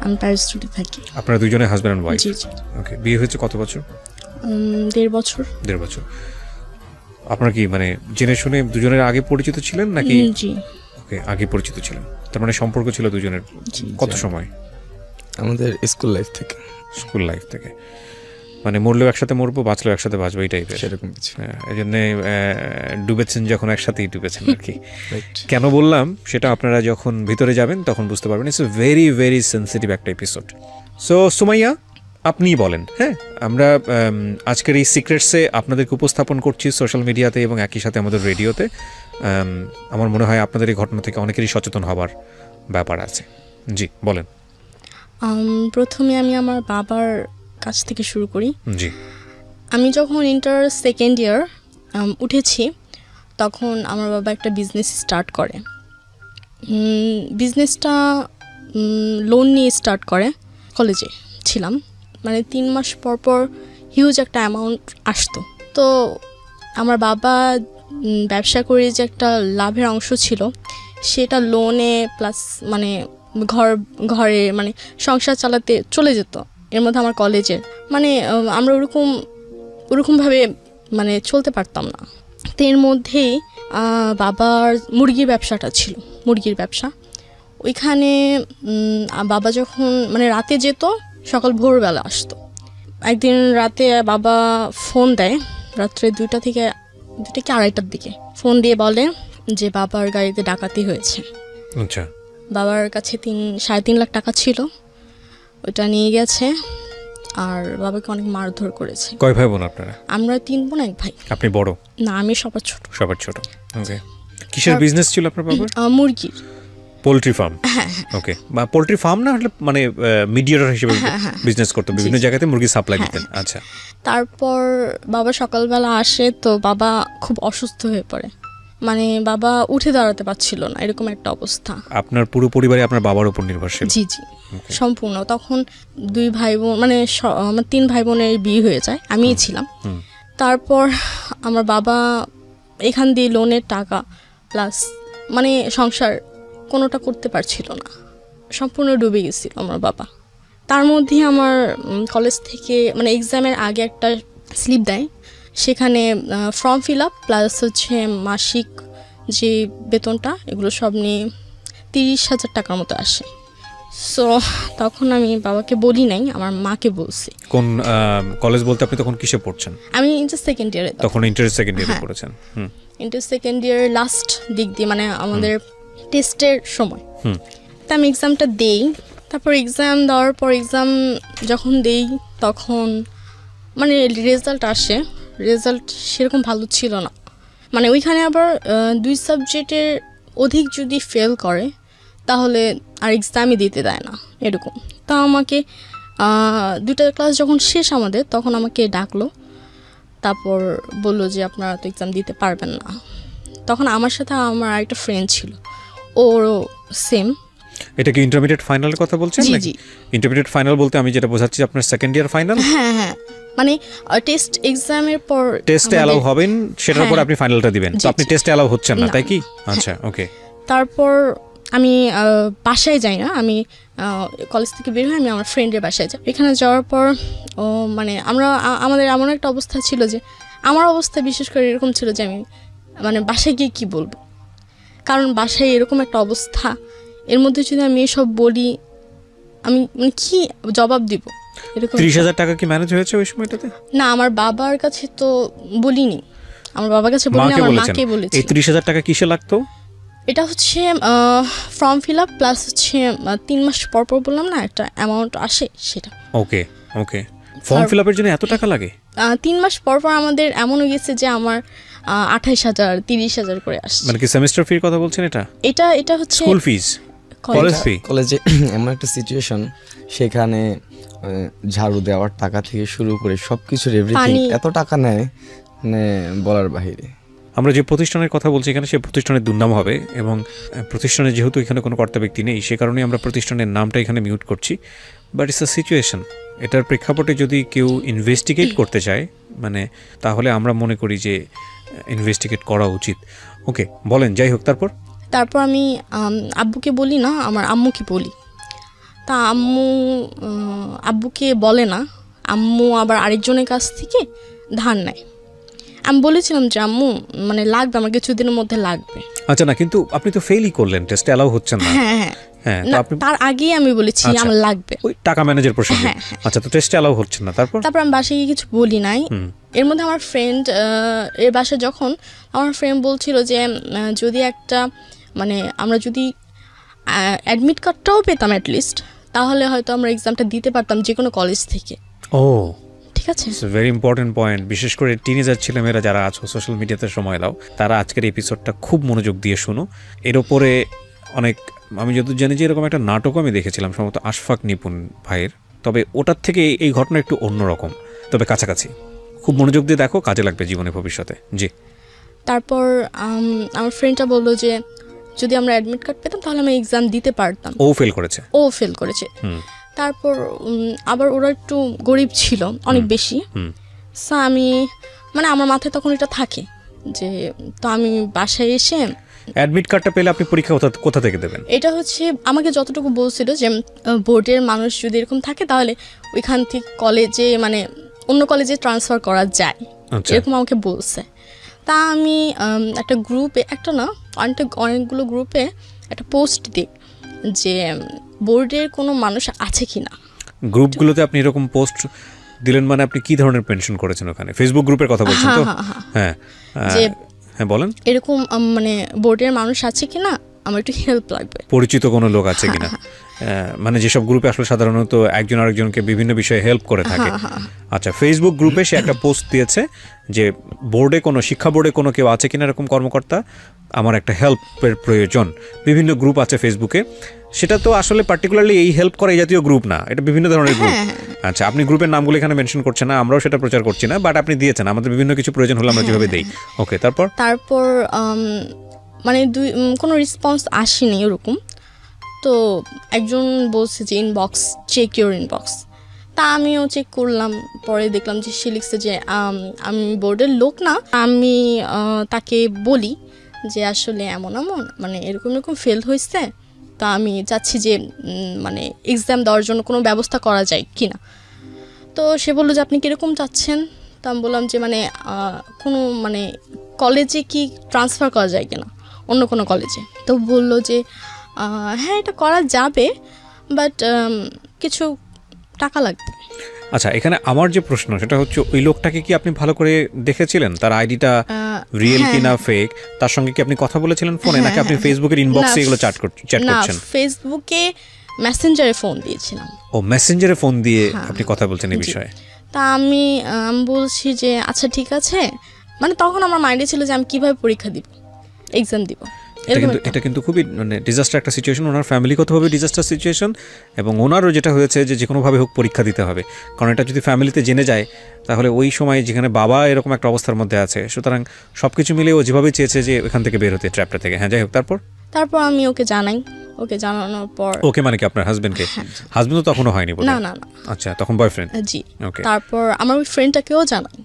আমি প্যারিস স্টুডে থাকি। আপনারা দুজনে হাজব্যান্ড এন্ড ওয়াইফ? জি জি। ওকে, বিয়ে হয়েছে কত বছর? 1.5 বছর। 1.5 বছর। আপনারা কি মানে জেনে শুনে দুজনের আগে পরিচিত ছিলেন নাকি? জি। ওকে, আগে পরিচিত ছিলেন, তার মানে সম্পর্ক ছিল দুজনের কত সময়? আমাদের স্কুল লাইফ থেকে। স্কুল লাইফ থেকে, মানে মরলেও একসাথে মরবো, বাঁচলেও একসাথে বাঁচবো, এই টাইপের সেরকম কিছু। এই জন্যে ডুবেছেন যখন একসাথেই ডুবেছেন আর কি। কেন বললাম সেটা আপনারা যখন ভিতরে যাবেন তখন বুঝতে পারবেন। It's a very very sensitive একটা এপিসোড। সো সুমাইয়া, আপনিই বলেন। হ্যাঁ, আমরা আজকের এই সিক্রেটসে আপনাদেরকে উপস্থাপন করছি সোশ্যাল মিডিয়াতে এবং একই সাথে আমাদের রেডিওতে। আমার মনে হয় আপনাদের এই ঘটনা থেকে অনেকেরই সচেতন হবার ব্যাপার আছে। জি বলেন। প্রথমে আমি আমার বাবার কাছ থেকে শুরু করি। জি। আমি যখন ইন্টার সেকেন্ড ইয়ার উঠেছি তখন আমার বাবা একটা বিজনেস স্টার্ট করে। বিজনেসটা লোন নিয়ে স্টার্ট করে। কলেজে ছিলাম, মানে 3 মাস পর পর হিউজ একটা অ্যামাউন্ট আসতো। তো আমার বাবা ব্যবসা করে যে একটা লাভের অংশ ছিল সেটা লোনে প্লাস মানে ঘরে মানে সংসার চালাতে চলে যেত। এর মধ্যে আমার কলেজের মানে আমরা ওরকমভাবে মানে চলতে পারতাম না। তো এর মধ্যেই বাবার মুরগির ব্যবসাটা ছিল, মুরগির ব্যবসা। ওইখানে বাবা যখন মানে রাতে যেত, সকাল ভোরবেলা আসতো। একদিন রাতে বাবা ফোন দেয়, রাত্রে 2টা কি 2:30টার দিকে ফোন দিয়ে বলে যে বাবার গাড়িতে ডাকাতি হয়েছে। আচ্ছা। বাবার কাছে 3.5 লাখ টাকা ছিল, ওটা নিয়ে গেছে আর বাবাকে অনেক মারধর করেছে। কয় ভাই বোন আপনারা? আমরা 3 বোন 1 ভাই। আপনি বড়? না, আমি সবার ছোট। সবার ছোট। ওকে। কিসের বিজনেস ছিল আপনার বাবার? মুরগির। Poultry farm? ওকে। বা পোল্ট্রি ফার্ম না হলে মানে মিডিয়েটর হিসেবে বিজনেস করতে বিভিন্ন জায়গাতে মুরগি সাপ্লাই দিতেন। আচ্ছা। তারপর বাবা সকালবেলা আসে, তো বাবা খুব অসুস্থ হয়ে পড়ে, মানে বাবা উঠে দাঁড়াতে পারছিল না, এরকম একটা অবস্থা। আপনার পুরো পরিবারে আপনার বাবার উপর নির্ভরশীল? জি জি, সম্পূর্ণ। তখন 2 ভাই বোন মানে আমার 3 ভাই বোনের বিয়ে হয়ে যায়, আমিই ছিলাম। তারপর আমার বাবা এখান দিয়ে লোনের টাকা প্লাস মানে সংসার কোনোটা করতে পারছিল না, সম্পূর্ণ ডুবে গেছিল আমার বাবা। তার মধ্যে আমার কলেজ থেকে মানে এক্সামের আগে একটা স্লিপ দেয়, সেখানে ফর্ম ফিল আপ প্লাস হচ্ছে মাসিক যে বেতনটা এগুলো সব নিয়ে 30,000 টাকার মতো আসে। সো তখন আমি বাবাকে বলি নাই, আমার মাকে বলছি। কোন কলেজ বলতে আপনি তখন কিসে পড়ছেন? আমি ইন্টার সেকেন্ড ইয়ারে। তখন ইন্টার সেকেন্ড ইয়ারে পড়েছেন? ইন্টার সেকেন্ড ইয়ার লাস্ট দিক দিয়ে মানে আমাদের টেস্টের সময়। তা আমি এক্সামটা দেই, তারপর এক্সাম দেওয়ার পর এক্সাম যখন দেই তখন মানে রেজাল্ট আসে, রেজাল্ট সেরকম ভালো ছিল না। মানে ওইখানে আবার 2 সাবজেক্টের অধিক যদি ফেল করে তাহলে আর এক্সামই দিতে দেয় না, এরকম। তা আমাকে 2টা ক্লাস যখন শেষ আমাদের, তখন আমাকে ডাকলো, তারপর বললো যে আপনারা তো এক্সাম দিতে পারবেন না। তখন আমার সাথে আমার আরেকটা ফ্রেন্ড ছিল, ওরও সেম। এটা কি ইন্টারমিডিয়েট ফাইনালের কথা বলছেন? জি জি। ইন্টারমিডিয়েট ফাইনাল বলতে আমি যেটা বোঝাচ্ছি আপনার সেকেন্ড ইয়ার ফাইনাল? হ্যাঁ হ্যাঁ, মানে টেস্ট এক্সামের পর টেস্টে অ্যালাউ হবেন, সেটার পর আপনি ফাইনালটা দিবেন। তো আপনি টেস্টে অ্যালাউ হচ্ছেন না, তাই কি? আচ্ছা, ওকে। তারপর আমি বাসায় যাই না, আমি কলেজ থেকে বের হয়ে আমি আমার ফ্রেন্ডের বাসায় যাই। এখানে যাওয়ার পর মানে আমাদের এমন একটা অবস্থা ছিল যে, আমার অবস্থা বিশেষ করে এরকম ছিল যে আমি মানে বাসায় গিয়ে কী বলবো, কারণ বাসায় এরকম একটা অবস্থা, এর মধ্যে যদি আমি এসব বলি আমি মানে কি জবাব দিব, এরকম। 30,000 টাকা কি ম্যানেজ হয়েছে ওই সময়টাতে? না, আমার বাবার কাছে তো বলিনি, আমার বাবার কাছে বলিনি, আমার মাকে বলেছি। এই 30,000 টাকা কিসে লাগতো? এটা হচ্ছে ফর্ম ফিল আপ প্লাস হচ্ছে 3 মাস পর পর বললাম না একটা অ্যামাউন্ট আসে, সেটা। ওকে ওকে। ফর্ম ফিল আপের জন্য এত টাকা লাগে? 3 মাস পর পর আমাদের এমন হয়ে গেছে যে আমার 28,000 30,000 করে আসছে। মানে কি সেমিস্টার ফির কথা বলছেন? এটা হচ্ছে স্কুল ফিস, কলেজ ফি। কলেজে এমন একটা সিচুয়েশন, সেখানে ঝাড়ু দেওয়ার টাকা থেকে শুরু করে সবকিছুর এভরিথিং এত টাকা নেয় মানে বলার বাহিরে। আমরা যে প্রতিষ্ঠানের কথা বলছি এখানে, সে প্রতিষ্ঠানের দুর্নাম হবে, এবং প্রতিষ্ঠানে যেহেতু এখানে কোনো কর্তা ব্যক্তি নেই, সে কারণে আমরা প্রতিষ্ঠানের নামটা এখানে মিউট করছি। But it's a situation. এটার প্রেক্ষাপটে যদি কেউ ইনভেস্টিগেট করতে চায় মানে, তাহলে আমরা মনে করি যে ইনভেস্টিগেট করা উচিত। ওকে, বলেন। যাই হোক, তারপর আমি আব্বুকে বলি না, আমার আম্মুকে বলি। তা আব্বুকে বলে না, আম্মু আবার আরেকজনের কাছ থেকে ধার নেয়। আমি বলেছিলাম যে আম্মু মানে লাগবে, আমার কিছুদিনের মধ্যে লাগবে। আচ্ছা, না কিন্তু আপনি তো ফেলই করলেন, টেস্টে অ্যালাউ হচ্ছেন না। হ্যাঁ, তার আগেই আমি বলেছি আমার লাগবে, ওই টাকা ম্যানেজের প্রসঙ্গে। আচ্ছা, তো টেস্টে অ্যালাউ হচ্ছেন না, তারপর আমি বাসায় গিয়ে কিছু বলি নাই। এর মধ্যে আমার ফ্রেন্ড এর বাসায় যখন আমার ফ্রেন্ড বলছিল যে যদি একটা মানে আমরা যদি অ্যাডমিট কার্ডটাও পেতাম অ্যাটলিস্ট, তাহলে হয়তো আমরা এক্সামটা দিতে পারতাম যে কোনো কলেজ থেকে। ও ঠিক আছে, ভেরি ইম্পর্টেন্ট পয়েন্ট। বিশেষ করে টিনেজার ছেলেমেয়েরা যারা আছো, সোশ্যাল মিডিয়াতে সময় দাও, তারা আজকের এপিসোডটা খুব মনোযোগ দিয়ে শুনো। এর ওপরে অনেক, আমি যতদূর জানি যে এরকম একটা নাটকও আমি দেখেছিলাম সম্ভবত আশফাক নিপুণ ভাইয়ের, তবে ওটার থেকে এই ঘটনা একটু অন্যরকম, তবে কাছাকাছি। খুব মনোযোগ দিয়ে দেখো, কাজে লাগবে জীবনে ভবিষ্যতে। জি। তারপর আমার ফ্রেন্ডটা বললো যে যদি আমরা অ্যাডমিট কার্ড পেতাম তাহলে আমি এক্সাম দিতে পারতাম। ও ফেল করেছে। তারপর আবার ওরা একটু গরিব ছিল অনেক বেশি। আমি মানে আমার মাথায় তখন এটা থাকে যে তো আমি বাসায় এসে অ্যাডমিট কার্ডটা পেলে আপনি পরীক্ষা কোথা থেকে দেবেন? এটা হচ্ছে আমাকে যতটুকু বলছিল যে বোর্ডের মানুষ যদি এরকম থাকে তাহলে ওইখান থেকে কলেজে মানে অন্য কলেজে ট্রান্সফার করা যায়, এরকম আমাকে বলছে। তা আমি একটা গ্রুপে, একটা না অনেকগুলো গ্রুপে একটা পোস্ট দিই যে বোর্ডের কোনো মানুষ আছে কি না। গ্রুপগুলোতে আপনি এরকম পোস্ট দিলেন মানে আপনি কি ধরনের পেনশন করেছেন ওখানে? ফেসবুক গ্রুপের কথা বলছেন তো? হ্যাঁ হ্যাঁ বলেন। এরকম মানে বোর্ডের মানুষ আছে কি না, আমার একটু হেল্প লাগবে, পরিচিত কোনো লোক আছে কিনা। মানে যেসব গ্রুপে আসলে সাধারণত একজন আরেকজনকে বিভিন্ন বিষয়ে হেল্প করে থাকে। আচ্ছা, ফেসবুক গ্রুপে সে একটা পোস্ট দিয়েছে যে বোর্ডে কোনো শিক্ষা বোর্ডে কোনো কেউ আছে কিনা এরকম কর্মকর্তা, আমার একটা হেল্পের প্রয়োজন। বিভিন্ন গ্রুপ আছে ফেসবুকে, সেটা তো আসলে পার্টিকুলারলি এই হেল্প করে এই জাতীয় গ্রুপ না, এটা বিভিন্ন ধরনের গ্রুপ। আচ্ছা, আপনি গ্রুপের নামগুলো এখানে মেনশন করছেন না, আমরাও সেটা প্রচার করছি না, বাট আপনি দিয়েছেন, আমাদের বিভিন্ন কিছু প্রয়োজন হলে আমরা যেভাবে দেই। ওকে, তারপর মানে কোনো রেসপন্স আসেনি ওরকম। তো একজন বলছে যে ইনবক্স, চেক ইউর ইনবক্স। তা আমিও চেক করলাম, পরে দেখলাম যে সে লিখছে যে আমি বোর্ডের লোক না, আমি তাকে বলি যে আসলে এমন মানে এরকম ফেল হয়েছে, তা আমি চাচ্ছি যে মানে এক্সাম দেওয়ার জন্য কোনো ব্যবস্থা করা যায় কি না। তো সে বললো যে আপনি কীরকম চাচ্ছেন। তা আমি বললাম যে মানে কোনো মানে কলেজে কি ট্রান্সফার করা যায় কিনা, অন্য কোনো কলেজে। তো বললো যে হ্যাঁ এটা করা যাবে, বাট কিছু টাকা লাগবে। আচ্ছা, এখানে আমার যে প্রশ্ন সেটা হচ্ছে ওই লোকটাকে কি আপনি ভালো করে দেখেছিলেন? তার আইডিটা রিয়েল কিনা ফেক, তার সঙ্গে কি আপনি কথা বলেছিলেন ফোনে, নাকি আপনি ফেসবুকের ইনবক্সে এগুলো চ্যাট করছেন? না, ফেসবুকে মেসেঞ্জারে ফোন দিয়েছিলাম। ও মেসেঞ্জারে ফোন দিয়ে আপনি কথা বলছেন এই বিষয়ে? তা আমি বলছি যে আচ্ছা ঠিক আছে, মানে তখন আমার মাইন্ডে ছিল যে আমি কিভাবে পরীক্ষা দিব, এক্সাম দিব। এটা কিন্তু খুবই মানে ডিজাস্টার একটা সিচুয়েশন, ওনার ফ্যামিলিগতভাবে ডিজাস্টার সিচুয়েশন, এবং ওনারও যেটা হয়েছে যে কোনোভাবে হোক পরীক্ষা দিতে হবে, কারণ এটা যদি ফ্যামিলিতে জেনে যায় তাহলে ওই সময় যেখানে বাবা এরকম একটা অবস্থার মধ্যে আছে, সুতরাং সব কিছু মিলে ও যেভাবে চেয়েছে যে এখান থেকে বের হতে, ট্র্যাপটা থেকে। হ্যাঁ, যাই হোক, তারপর আমি ওকে জানাই। ওকে জানানোর পর ওকে মানে কি আপনার হাজবেন্ডকে? হাজবেন্ড তো তখনও হয়নি বলে? না। আচ্ছা, তখন বয়ফ্রেন্ড? জি। তারপর আমার ওই ফ্রেন্ডটাকেও জানাই।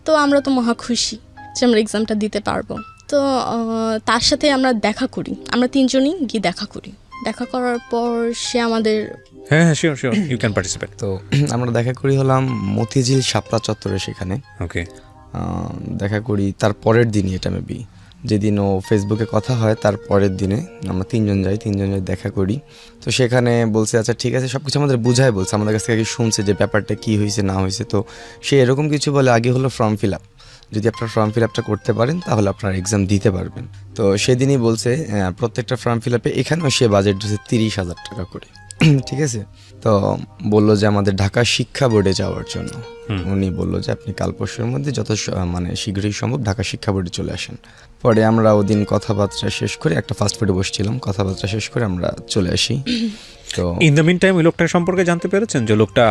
তো আমরা তো মহা খুশি যে আমরা এক্সামটা দিতে পারবো। তো তার সাথে আমরা দেখা করি, আমরা তিনজনই গিয়ে দেখা করি। দেখা করার পর সে আমাদের হ্যাঁ শিওর ইউ ক্যান পার্টিসিপেট। তো আমরা দেখা করি হলাম মতিঝিল শাপলা চত্বরে, সেখানে। ওকে, দেখা করি তার পরের দিনই, এটা মেবি যেদিন ও ফেসবুকে কথা হয় তার পরের দিনে আমরা তিনজন যাই দেখা করি। তো সেখানে বলছে আচ্ছা ঠিক আছে, সব কিছু আমাদের বুঝায় বলছে, আমাদের কাছ থেকে আগে শুনছে যে ব্যাপারটা কী হয়েছে না হয়েছে। তো সে এরকম কিছু বলে, আগে হলো ফর্ম ফিল আপ, যদি আপনার ফর্ম ফিল আপটা করতে পারেন তাহলে আপনার এক্সাম দিতে পারবেন। তো সেদিনই বলছে প্রত্যেকটা ফর্ম ফিল আপে এখানেও সে বাজেট দিচ্ছে 30,000 টাকা করে। ঠিক আছে, তো বললো যে আমাদের ঢাকা শিক্ষা বোর্ডে যাওয়ার জন্য। উনি বললো যে আপনি কাল পরশুর মধ্যে যত মানে শীঘ্রই সম্ভব ঢাকা শিক্ষা বোর্ডে চলে আসেন। পরে আমরা ওদিন কথাবার্তা শেষ করে একটা ফাস্টফুডে বসছিলাম, কথাবার্তা শেষ করে আমরা চলে আসি। তো ইন দ্য মিন টাইম ওই লোকটার সম্পর্কে জানতে পেরেছেন যে লোকটা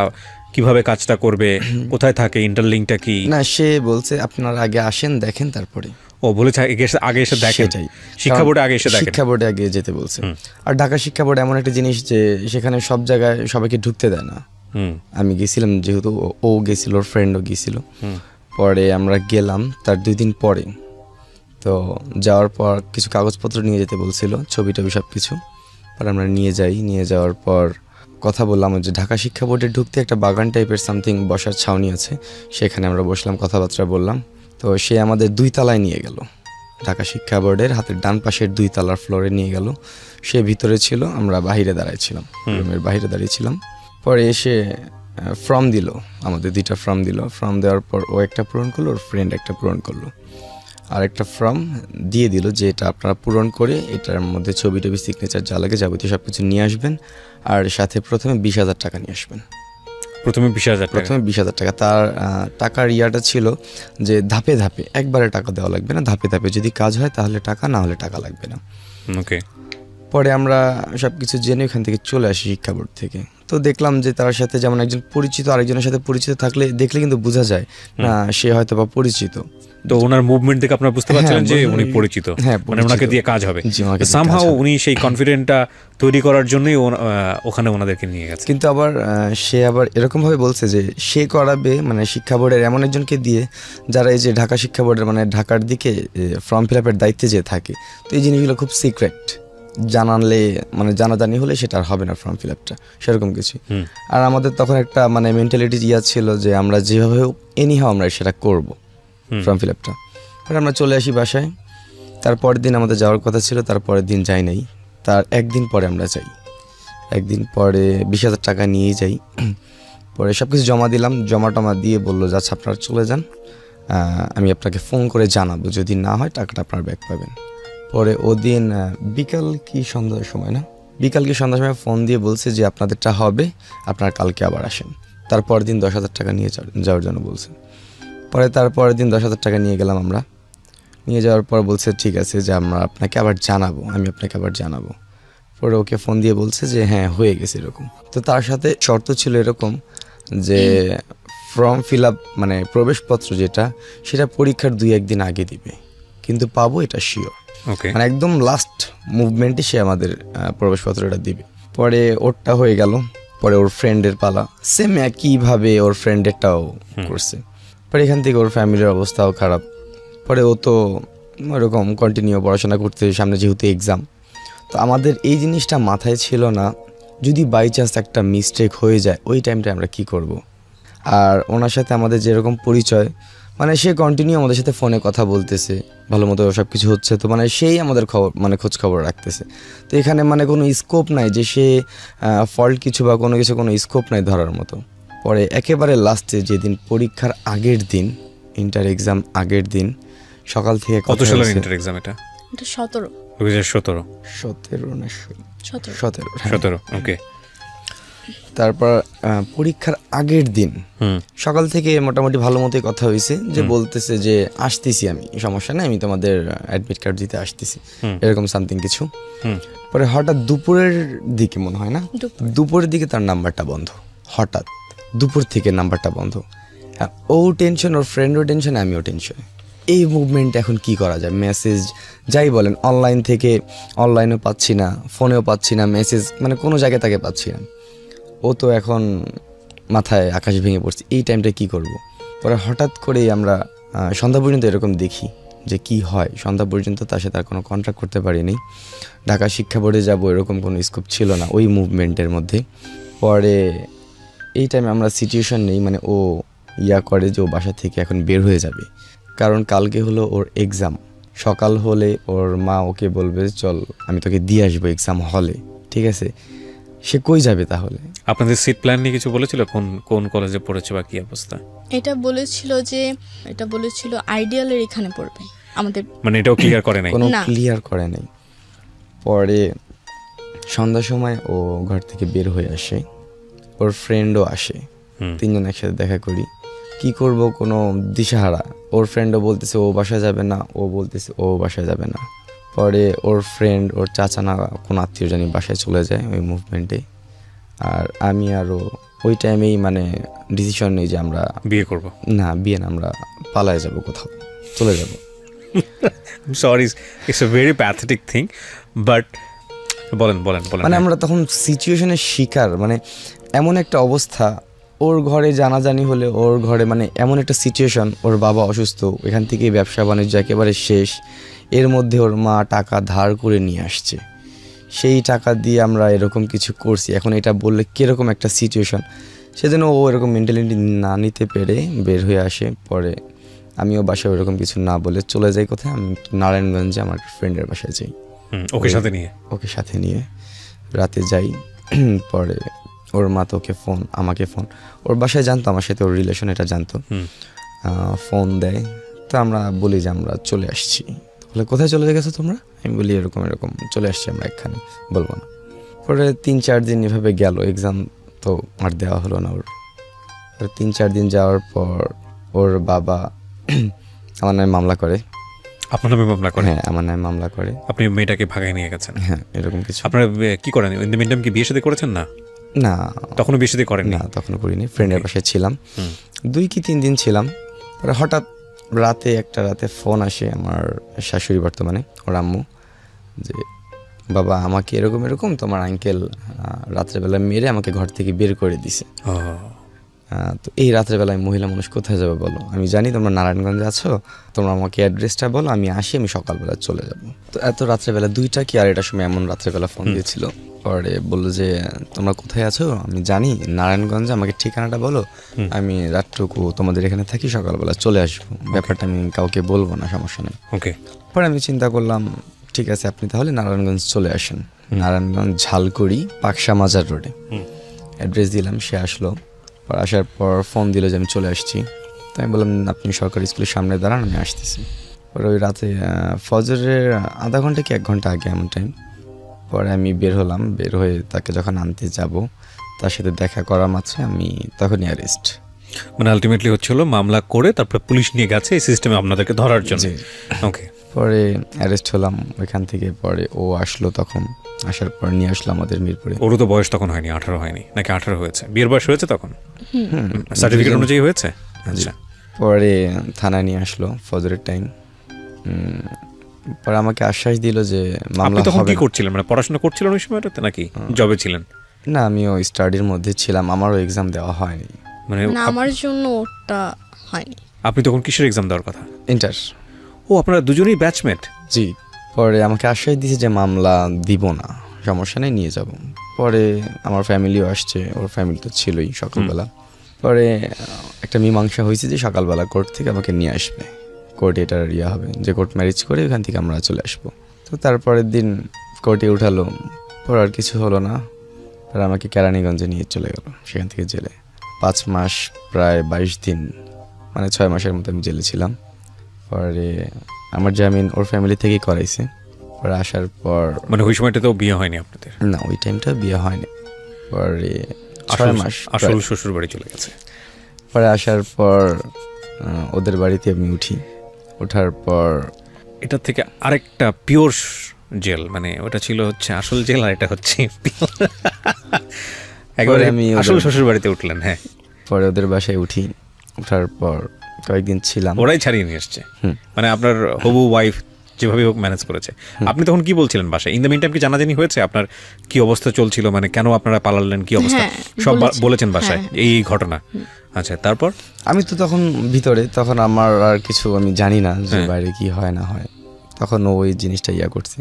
কিভাবে কাজটা করবে, কোথায় থাকে, ইন্টারলিঙ্কটা কি? না, সে বলছে আপনারা আগে আসেন দেখেন তারপরে। ও বলেছে আগে এসে দেখেন, শিক্ষা বোর্ডে আগে এসে দেখেন, শিক্ষা বোর্ডে আগে যেতে বলছে। আর ঢাকা শিক্ষা বোর্ড এমন একটা জিনিস যে সেখানে সব জায়গায় সবাইকে ঢুকতে দেয় না। আমি গেছিলাম, যেহেতু ও গেছিল, ওর ফ্রেন্ডও গেছিল। পরে আমরা গেলাম তার 2 দিন পরে। তো যাওয়ার পর কিছু কাগজপত্র নিয়ে যেতে বলছিল, ছবি টবি সব কিছু। পরে আমরা নিয়ে যাওয়ার পর কথা বললাম যে ঢাকা শিক্ষা বোর্ডে ঢুকতে একটা বাগান টাইপের সামথিং বসার ছাউনি আছে, সেখানে আমরা বসলাম, কথাবার্তা বললাম। তো সে আমাদের 2 তলায় নিয়ে গেল, ঢাকা শিক্ষা বোর্ডের হাতের ডান পাশের 2 তলার ফ্লোরে নিয়ে গেল। সে ভিতরে ছিল, আমরা বাহিরে দাঁড়াইছিলাম, রুমের বাহিরে দাঁড়িয়েছিলাম। পরে এসে ফর্ম দিল, আমাদের 2টা ফর্ম দিল। ফর্ম দেওয়ার পর ও একটা পূরণ করলো, ওর ফ্রেন্ড একটা পূরণ করলো, আর একটা ফর্ম দিয়ে দিল যে এটা আপনারা পূরণ করে এটার মধ্যে ছবি টবি সিগনেচার যা লাগে যাবতীয় সব কিছু নিয়ে আসবেন, আর সাথে প্রথমে 20,000 টাকা নিয়ে আসবেন। প্রথমে 20,000 টাকা। তার টাকার ইয়াটা ছিল যে ধাপে ধাপে, একবারে টাকা দেওয়া লাগবে না, ধাপে ধাপে যদি কাজ হয় তাহলে টাকা, না হলে টাকা লাগবে না। ওকে। পরে আমরা সব কিছু জেনে ওখান থেকে চলে আসি শিক্ষা বোর্ড থেকে। তো দেখলাম যে তার সাথে যেমন একজন পরিচিত আরেকজনের সাথে পরিচিত থাকলে দেখলে কিন্তু বোঝা যায় না সে হয়তো বা পরিচিত। তো ওনার মুভমেন্ট দেখে আপনারা বুঝতে পারছিলেন যে উনি পরিচিত, মানে ওনাকে দিয়ে কাজ হবে। সামহাউ উনি সেই কনফিডেন্টটা তৈরি করার জন্যই ওখানে ওনাদেরকে নিয়ে গেছে। কিন্তু আবার সে আবার এরকমভাবে বলছে যে সে করাবে, মানে শিক্ষা বোর্ডের এমন একজনকে দিয়ে যারা এই যে ঢাকা শিক্ষা বোর্ডের মানে ঢাকার দিকে ফর্ম ফিল আপের দায়িত্বে যে থাকে। তো এই জিনিসগুলো খুব সিক্রেট, জানালে মানে জানাজানি হলে সেটা আর হবে না ফর্ম ফিল আপটা, সেরকম কিছু। আর আমাদের তখন একটা মানে মেন্টালিটি ইয়া ছিল যে আমরা যেভাবে এনিহাও আমরা সেটা করব ফর্ম ফিল আপটা। আর আমরা চলে আসি বাসায়। তারপরের দিন আমাদের যাওয়ার কথা ছিল, তারপরের দিন যাই নাই, তার একদিন পরে আমরা যাই। একদিন পরে 20,000 টাকা নিয়েই যাই। পরে সব কিছু জমা দিলাম, জমা টমা দিয়ে বললো যে আচ্ছা আপনারা চলে যান, আমি আপনাকে ফোন করে জানাবো, যদি না হয় টাকাটা আপনার ব্যাক পাবেন। পরে ওদিন বিকাল কি সন্ধ্যার সময় সময় ফোন দিয়ে বলছে যে আপনাদেরটা হবে, আপনারা কালকে আবার আসেন। তারপরের দিন 10,000 টাকা নিয়ে যাওয়ার জন্য বলছে। পরে তারপরের দিন 10,000 টাকা নিয়ে গেলাম আমরা। নিয়ে যাওয়ার পর বলছে ঠিক আছে যে আমরা আপনাকে আবার জানাবো, আমি আপনাকে আবার জানাবো। পরে ওকে ফোন দিয়ে বলছে যে হ্যাঁ হয়ে গেছে এরকম। তো তার সাথে শর্ত ছিল এরকম যে ফর্ম ফিল আপ মানে প্রবেশপত্র যেটা, সেটা পরীক্ষার 2-1 দিন আগে দিবে, কিন্তু পাবো এটা শিওর। মানে একদম লাস্ট মুভমেন্টে সে আমাদের প্রবেশপত্রটা দিবে। পরে ওরটা হয়ে গেল। পরে ওর ফ্রেন্ডের পালা, সেম একইভাবে ওর ফ্রেন্ডেরটাও করছে। পরে এখান থেকে ওর ফ্যামিলির অবস্থাও খারাপ। পরে ও তো ওরকম কন্টিনিউ পড়াশোনা করতে, সামনে যেহেতু এক্সাম। তো আমাদের এই জিনিসটা মাথায় ছিল না, যদি বাই চান্স একটা মিস্টেক হয়ে যায় ওই টাইমটা আমরা কি করব। আর ওনার সাথে আমাদের যেরকম পরিচয়, মানে সে কন্টিনিউ আমাদের সাথে ফোনে কথা বলতেছে, ভালো মতো সব কিছু হচ্ছে, তো মানে সেই আমাদের খবর মানে খোঁজ খবর রাখতেছে। তো এখানে মানে কোনো স্কোপ নাই যে সে ফল্ট কিছু বা কোনো কিছু, কোনো স্কোপ নাই ধরার মতো। পরে একেবারে লাস্টে যেদিন পরীক্ষার আগের দিন, ইন্টার এক্সাম আগের দিন সকাল থেকে কত সালের ইন্টার এক্সাম এটা? এটা 17 না 17 ওকে। তারপর পরীক্ষার আগের দিন সকাল থেকে মোটামুটি ভালো মতোই কথা হয়েছে, যে বলতেছে যে আসতেছি আমি, সমস্যা নেই, আমি তোমাদের অ্যাডমিট কার্ড দিতে আসতেছি, এরকম সামথিং কিছু। পরে হঠাৎ দুপুরের দিকে মনে হয় না, দুপুরের দিকে তার নাম্বারটা বন্ধ, হঠাৎ দুপুর থেকে নাম্বারটা বন্ধ। ও টেনশন, ওর ফ্রেন্ডও টেনশন, আমিও টেনশন। এই মুভমেন্ট এখন কি করা যায়, মেসেজ যাই বলেন, অনলাইন থেকে অনলাইনেও পাচ্ছি না, ফোনেও পাচ্ছি না, মেসেজ মানে কোনো জায়গায় তাকে পাচ্ছি না। ও তো এখন মাথায় আকাশ ভেঙে পড়ছে, এই টাইমটা কি করব। পরে হঠাৎ করেই আমরা সন্ধ্যা পর্যন্ত এরকম দেখি যে কি হয়। সন্ধ্যা পর্যন্ত তার সাথে আর কোনো কন্ট্যাক্ট করতে পারিনি। ঢাকা শিক্ষা বোর্ডে যাব এরকম কোনো স্কোপ ছিল না ওই মুভমেন্টের মধ্যে। পরে এই টাইমে আমরা সিচুয়েশন নেই, মানে ও ইয়া করে যে ও বাসা থেকে এখন বের হয়ে যাবে, কারণ কালকে হলো ওর এক্সাম। সকাল হলে ওর মা ওকে বলবে চল আমি তোকে দিয়ে আসবো এক্সাম হলে, ঠিক আছে। সে কই যাবে তাহলে? আপনাদের সিট প্ল্যান নিয়ে কিছু বলেছিল, কোন কোন কলেজে পড়েছে বা কি অবস্থা? এটা বলেছিল আইডিয়ালের এখানে পড়বে আমাদের, মানে এটাও ক্লিয়ার করে নাই, কোনো ক্লিয়ার করে নাই। পরে সন্ধ্যার সময় ও ঘর থেকে বের হয়ে আসে, ওর ফ্রেন্ডও আসে, তিনজন একসাথে দেখা করি। কি করব কোনো দিশাহারা। ওর ফ্রেন্ডও বলতেছে ও বাসায় যাবে না, ও বলতেছে ও বাসায় যাবে না। পরে ওর ফ্রেন্ড, ওর চাচা না কোনো আত্মীয় জানি বাসায় চলে যায় ওই মুভমেন্টে। আর আমি আরও ওই টাইমেই মানে ডিসিশন নিই যে আমরা বিয়ে করব না, বিয়ে না, আমরা পালায় যাব, কোথাও চলে যাব। Sorry, it's a very pathetic thing, but বলেন। মানে আমরা তখন সিচুয়েশনের শিকার, মানে এমন একটা অবস্থা, ওর ঘরে জানাজানি হলে ওর ঘরে মানে এমন একটা সিচুয়েশন, ওর বাবা অসুস্থ, এখান থেকে ব্যবসা বাণিজ্য একেবারে শেষ, এর মধ্যে ওর মা টাকা ধার করে নিয়ে আসছে, সেই টাকা দিয়ে আমরা এরকম কিছু করছি, এখন এটা বললে কীরকম একটা সিচুয়েশন, সেজন্য ও এরকম মেন্টালিটি না নিতে পেরে বের হয়ে আসে। পরে আমিও বাসায় ওরকম কিছু না বলে চলে যাই কোথায়, আমি নারায়ণগঞ্জে আমার ফ্রেন্ডের বাসায় যাই, ওকে সাথে নিয়ে রাতে যাই। পরে ওর মা তো ওকে ফোন, আমাকে ফোন, ওর বাসায় জানতো আমার সাথে ওর রিলেশন, এটা জানতো, ফোন দেয়। তো আমরা বলি যে আমরা চলে আসছি। বলে কোথায় চলে গেছো তোমরা? আমি বলি এরকম এরকম চলে আসছি আমরা এখানে, বলবো না। পরে 3-4 দিন এভাবে গেল, এক্সাম তো আর দেওয়া হলো না ওর। 3-4 দিন যাওয়ার পর ওর বাবা আমার নামে মামলা করে। আপনার নামে মামলা করে? হ্যাঁ, আমার নামে মামলা করে। আপনি মেয়েটাকে ভাগায় নিয়ে গেছেন? হ্যাঁ, এরকম কিছু। আপনারা কি করেন ইন দ্য মিন টাইম? কি বিয়ে শাদী করেছেন? না, তখনও বিয়ে শাদী করেন না, তখনও করিনি। ফ্রেন্ডের বাসায় ছিলাম 2 কি 3 দিন ছিলাম। পরে হঠাৎ একটা রাতে ফোন আসে আমার শাশুড়ি, বর্তমানে ওর আম্মু, যে বাবা আমাকে এরকম এরকম তোমার আঙ্কেল রাত্রেবেলা মেরে আমাকে ঘর থেকে বের করে দিছে। তো এই রাত্রেবেলায় মহিলা মানুষ কোথায় যাবে বলো? আমি জানি তোমরা নারায়ণগঞ্জে আছো, তোমরা আমাকে অ্যাড্রেসটা বলো, আমি আসি, আমি সকালবেলা চলে যাব। তো এত রাত্রেবেলা 2টা কি 2:30টার সময় এমন রাত্রেবেলা ফোন দিয়েছিল। পরে বললো যে তোমরা কোথায় আছো? আমি জানি নারায়ণগঞ্জে, আমাকে ঠিকানাটা বলো, আমি রাতটুকু তোমাদের এখানে থাকি, সকালবেলা চলে আসবো, ব্যাপারটা আমি কাউকে বলবো না, সমস্যা নেই। ওকে। পরে আমি চিন্তা করলাম ঠিক আছে, আপনি তাহলে নারায়ণগঞ্জ চলে আসেন। নারায়ণগঞ্জ ঝালকুড়ি পাকশা মাজার রোডে অ্যাড্রেস দিলাম, সে আসলো। আসার পর ফোন দিল যে আমি চলে আসছি। তো আমি বললাম আপনি সরকারি স্কুলের সামনে দাঁড়ান, আমি আসতেছি। পরে ওই রাতে ফজরের আধা ঘন্টা কি 1 ঘন্টা আগে এমন টাইম। পরে আমি বের হলাম, বের হয়ে তাকে যখন আনতে যাব, তার সাথে দেখা করা মাত্র আমি তখনই অ্যারেস্ট। মানে আলটিমেটলি হচ্ছিল মামলা করে তারপর পুলিশ নিয়ে গেছে এই সিস্টেমে আপনাদেরকে ধরার জন্য। ওকে। পরে অ্যারেস্ট হলাম ওইখান থেকে। পরে ও আসলো, তখন আসার পর নিয়ে আসলো আমাদের মিরপুরে। ওরও তো বয়স তখন হয়নি, 18 হয়নি নাকি? 18 হয়েছে, বিয়ের বয়স হয়েছে তখন, সার্টিফিকেট অনুযায়ী হয়েছে। আচ্ছা। পরে থানায় নিয়ে আসলো ফজরের টাইম। পরে আমাকে আশ্বাস দিল যে মামলা তখন কি করছিলেন? মানে পড়াশোনা করছিলেন ওই সময়টাতে নাকি জবে ছিলেন? না, আমিও স্টাডির মধ্যে ছিলাম, আমারও এক্সাম দেওয়া হয়নি। মানে আমার জন্য ওটা হয়নি। আপনি তখন কিসের এক্সাম দেওয়ার কথা? ইন্টার। ও, আপনারা দুজনেই ব্যাচমেট? জি। পরে আমাকে আশ্বাস দিয়েছে যে মামলা দিব না, সমস্যা নেই, নিয়ে যাব। পরে আমার ফ্যামিলিও আসছে, ওর ফ্যামিলি তো ছিলই সকালবেলা। পরে একটা মীমাংসা হয়েছে যে সকালবেলা কোর্ট থেকে আমাকে নিয়ে আসবে, কোর্টে এটার হবে যে কোর্ট ম্যারেজ করে ওখান থেকে আমরা চলে আসবো। তো তারপরের দিন কোর্টে উঠালো, পর আর কিছু হলো না। পরে আমাকে কেরানীগঞ্জে নিয়ে চলে গেল, সেখান থেকে জেলে 5 মাস, প্রায় 22 দিন, মানে 6 মাসের মতো আমি জেলে ছিলাম। পরে আমার জামিন ওর ফ্যামিলি থেকেই করাইছে। পরে আসার পর মানে ওই সময়টাতেও বিয়ে হয়নি আপনাদের? না, ওই টাইমটা বিয়ে হয়নি। পরে 6 মাস আসল শ্বশুর বাড়ি চলে গেছে। পরে আসার পর ওদের বাড়িতে আমি উঠি। ওঠার পর এটা থেকে আরেকটা পিওর জেল, মানে ওটা ছিল হচ্ছে আসল জেল, আর এটা হচ্ছে একবারে আমি আসল শ্বশুর বাড়িতে উঠলেন। হ্যাঁ। পরে ওদের বাসায় উঠি, ওঠার পর কয়েকদিন ছিলাম। ওরাই ছাড়িয়ে নিয়ে এসছে, মানে আপনার হবু ওয়াইফ যেভাবে হোক ম্যানেজ করেছে। আপনি তখন কি বলছিলেন বাসায়? ইন দ্য মিন টাইম কি জানাজানি হয়েছে আপনার কি অবস্থা চলছিল, মানে কেন আপনারা পালালেন, কি অবস্থা সব বলেছেন বাসায় এই ঘটনা? আচ্ছা, তারপর? আমি তো তখন ভিতরে, তখন আমার আর কিছু আমি জানি না যে বাইরে কি হয় না হয়, তখন ওই জিনিসটা করছে।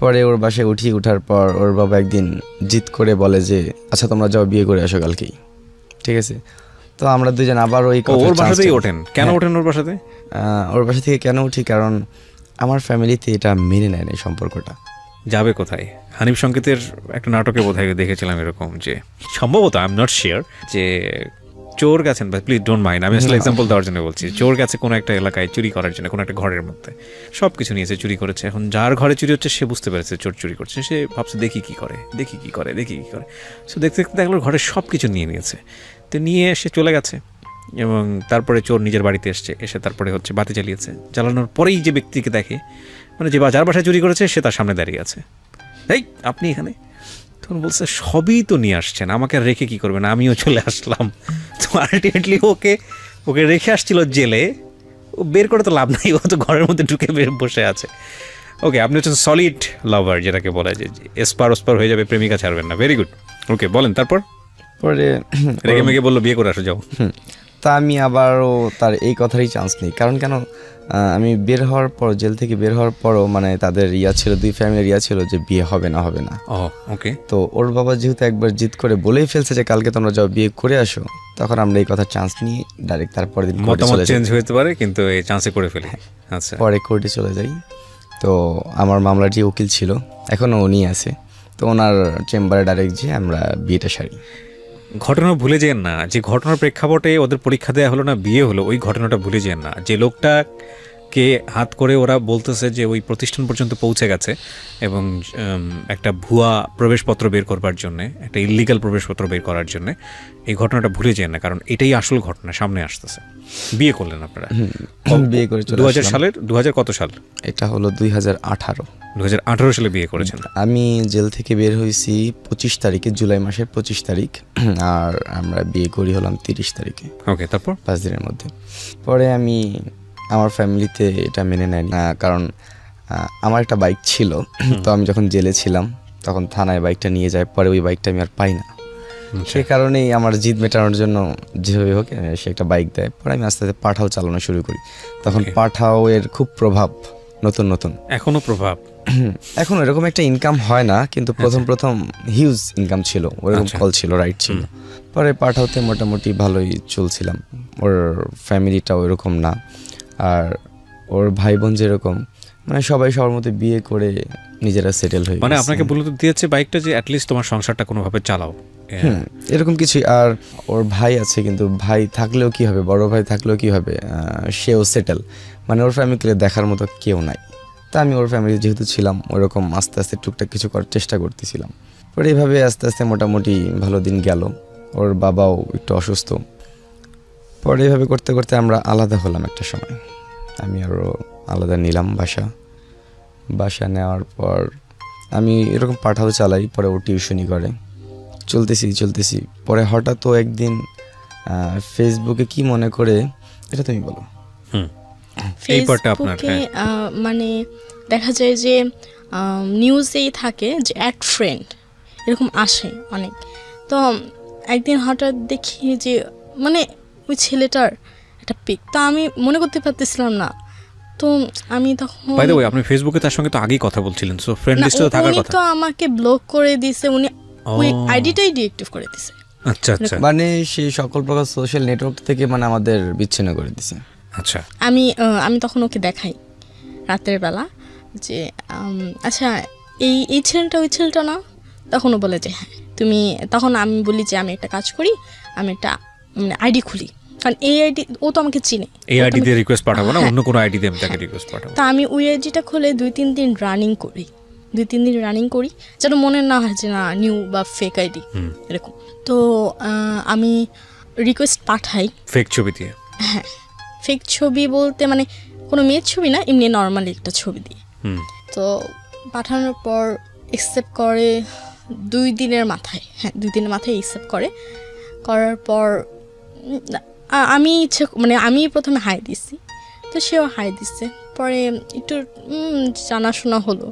পরে ওর বাসায় উঠি, উঠার পর ওর বাবা একদিন জিদ করে বলে যে আচ্ছা তোমরা যাও বিয়ে করে আসো কালকেই, ঠিক আছে? তো আমরা দুজন আবার ওর বাসাতেই ওঠেন? কেন ওঠেন ওর বাসাতে? ওর বাসা থেকে কেন উঠি, কারণ আমার ফ্যামিলিতে এটা মেনে নেয় না, এই সম্পর্কটা। যাবে কোথায়? হানিফ সংকেতের একটা নাটকে বোধহয় দেখেছিলাম এরকম, যে সম্ভবত আই এম নট শিওর, যে চোর গেছেন, প্লিজ ডোন্ট মাইন্ড, আমি আসলে এক্সাম্পল দেওয়ার জন্য বলছি, চোর গেছে কোনো একটা এলাকায় চুরি করার জন্য, কোনো একটা ঘরের মধ্যে সব কিছু নিয়েছে, চুরি করেছে। এখন যার ঘরে চুরি হচ্ছে সে বুঝতে পেরেছে চোর চুরি করছে, সে ভাবছে দেখি কি করে। সো দেখতে দেখতে দেখলো ঘরের সব কিছু নিয়ে নিয়েছে। তো নিয়ে এসে চলে গেছে, এবং তারপরে চোর নিজের বাড়িতে এসে তারপরে হচ্ছে বাতি জ্বালানোর পরেই যে ব্যক্তিকে দেখে, মানে যে যার বাসায় চুরি করেছে সে তার সামনে দাঁড়িয়ে আছে। এই আপনি এখানে? তখন বলছে সবই তো নিয়ে আসছেন, আমাকে আর রেখে কি করবেন, আমিও চলে আসলাম। তো আলটিমেটলি ওকে রেখে আসছিল জেলে, ও বের করে তো লাভ নাই, ও তো ঘরের মধ্যে ঢুকে বসে আছে। ওকে, আপনি হচ্ছেন সলিড লাভার, যেটাকে বলা যায় যে এসপার ওসপার হয়ে যাবে, প্রেমিকা ছাড়বেন না। Very good. ওকে, বলেন তারপর। পরে রেগে মেগে বললো বিয়ে করে আসো যাও। তা আমি আবারও তার এই কথারই চান্স নেই, কারণ কেন আমি বের হওয়ার পর, জেল থেকে বের হওয়ার পরও মানে তাদের ছিল, দুই ফ্যামিলির ছিল যে বিয়ে হবে না হবে না। ওকে। তো ওর বাবা যেহেতু একবার জিদ করে বলেই ফেলছে যে কালকে তোমরা যাও বিয়ে করে আসো, তখন আমরা এই কথা চান্স নিয়ে ডাইরেক্ট তারপর দিন মতামত চেঞ্জ হতে পারে কিন্তু এই চান্সে করে ফেলি। আচ্ছা, পরে কোর্টে চলে যাই। তো আমার মামলার যে উকিল ছিল এখনও উনি আছে, তো ওনার চেম্বারে ডাইরেক্ট যে আমরা বিয়েটা সারি। ঘটনা ভুলে যেন না, যে ঘটনার প্রেক্ষাপটে ওদের পরীক্ষা দেওয়া হলো না, বিয়ে হলো, ওই ঘটনাটা ভুলে যেন না। যে লোকটাকে হাত করে ওরা বলতেছে যে ওই প্রতিষ্ঠান পর্যন্ত পৌঁছে গেছে এবং একটা ভুয়া প্রবেশপত্র বের করবার জন্য, একটা ইল্লিগাল প্রবেশপত্র বের করার জন্য, এই ঘটনাটা ভুলে যেন না, কারণ এটাই আসল ঘটনা সামনে আসতেছে। বিয়ে করলেন আপনারা, বিয়ে করে 2000 সালের 2000 কত সাল? এটা হলো 2018 সালে বিয়ে করেছেন। আমি জেল থেকে বের হয়েছি 25 তারিখে, জুলাই মাসের 25 তারিখ, আর আমরা বিয়ে করি হলাম 30 তারিখে। ওকে, তারপর 5 দিনের মধ্যে। পরে আমি আমার ফ্যামিলিতে এটা মেনে নেয় না, কারণ আমার একটা বাইক ছিল, তো আমি যখন জেলে ছিলাম তখন থানায় বাইকটা নিয়ে যায়, পরে ওই বাইকটা আমি আর পাই না। সেই কারণেই আমার জিদ মেটানোর জন্য যেভাবে হোক সে একটা বাইক দেয়। পরে আমি আস্তে আস্তে পাঠাও চালানো শুরু করি। তখন পাঠাও এর খুব প্রভাব, নতুন এখনো প্রভাব, এখন এরকম একটা ইনকাম হয় না, কিন্তু প্রথম হিউজ ইনকাম ছিল, ওরকম কল ছিল, রাইট ছিল। পরে পাঠাওতে মোটামুটি ভালোই চলছিলাম। ওর ফ্যামিলিটাও এরকম না, আর ওর ভাই বোন যেরকম, মানে সবাই সবার মধ্যে বিয়ে করে নিজেরা সেটেল হয়ে, মানে আপনাকে বলে দিয়েছে বাইকটা যে অ্যাটলিস্ট তোমার সংসারটা কোনোভাবে চালাও, এরকম কিছুই। আর ওর ভাই আছে, কিন্তু ভাই থাকলেও কি হবে, বড় ভাই থাকলেও কি হবে, সেও সেটেল, মানে ওর ফ্যামিলিকে দেখার মতো কেউ নাই। তা আমি ওর ফ্যামিলি যেহেতু ছিলাম, ওরকম আস্তে আস্তে টুকটাক কিছু করার চেষ্টা করতেছিলাম। পরে এইভাবে আস্তে আস্তে মোটামুটি ভালো দিন গেল। ওর বাবাও একটু অসুস্থ। পরে এইভাবে করতে করতে আমরা আলাদা হলাম একটা সময়। আমি আরও আলাদা নিলাম বাসা নেওয়ার পর আমি এরকম পাঠাও চালাই, পরে ও টিউশনি করে, চলতেছি। পরে হঠাৎ ও একদিন ফেসবুকে কি মনে করে, এটা তুমি বলো। ফেসবুকে মানে দেখা যায় যে নিউজেই থাকে যে অ্যাড ফ্রেন্ড এরকম আসে অনেক। তো একদিন হঠাৎ দেখি যে মানে ওই ছেলেটার একটা পিক, তো আমি মনে করতে পারতেছিলাম না। তো আমি তখন বাই দ্য ওয়ে আপনি ফেসবুকে তার সঙ্গে তো আগেই কথা বলছিলেন, সো ফ্রেন্ড লিস্টে তো থাকার কথা। উনি তো আমাকে ব্লক করে দিয়েছে, উনি ওই আইডিটাই ডিএক্টিভ করে দিয়েছে। আচ্ছা, মানে সেই সকল প্রকার সোশ্যাল নেটওয়ার্ক থেকে মানে আমাদের বিচ্ছিন্ন করে দিয়েছে। আচ্ছা, আমি তখন ওকে দেখাই রাতের বেলা যে আচ্ছা এই ছেলেটা ওই ছেলেটা না। তখন ও বলে যে হ্যাঁ তুমি। তখন আমি বলি যে আমি একটা কাজ করি, আমি একটা আইডি খুলি, কারণ এই আইডি ও তো আমাকে চিনে, এই আইডি দিয়ে রিকোয়েস্ট পাঠাবো না, অন্য কোনো আইডি দিয়ে আমি তাকে রিকোয়েস্ট পাঠাবো। তা আমি ওই আইডিটা খুলে 2-3 দিন রানিং করি যেন মনে না হয় যে না নিউ বা ফেক আইডি এরকম। তো আমি রিকোয়েস্ট পাঠাই ফেক ছবি দিয়ে। হ্যাঁ, ফেক ছবি বলতে মানে কোনো মেয়ের ছবি না, এমনি নর্মালি একটা ছবি দিয়ে। তো পাঠানোর পর অ্যাকসেপ্ট করে 2 দিনের মাথায়, হ্যাঁ 2 দিনের মাথায় অ্যাকসেপ্ট করার পর আমি আমি প্রথমে হাই দিছি, তো সেও হাই দিচ্ছে। পরে একটু জানাশোনা হলো,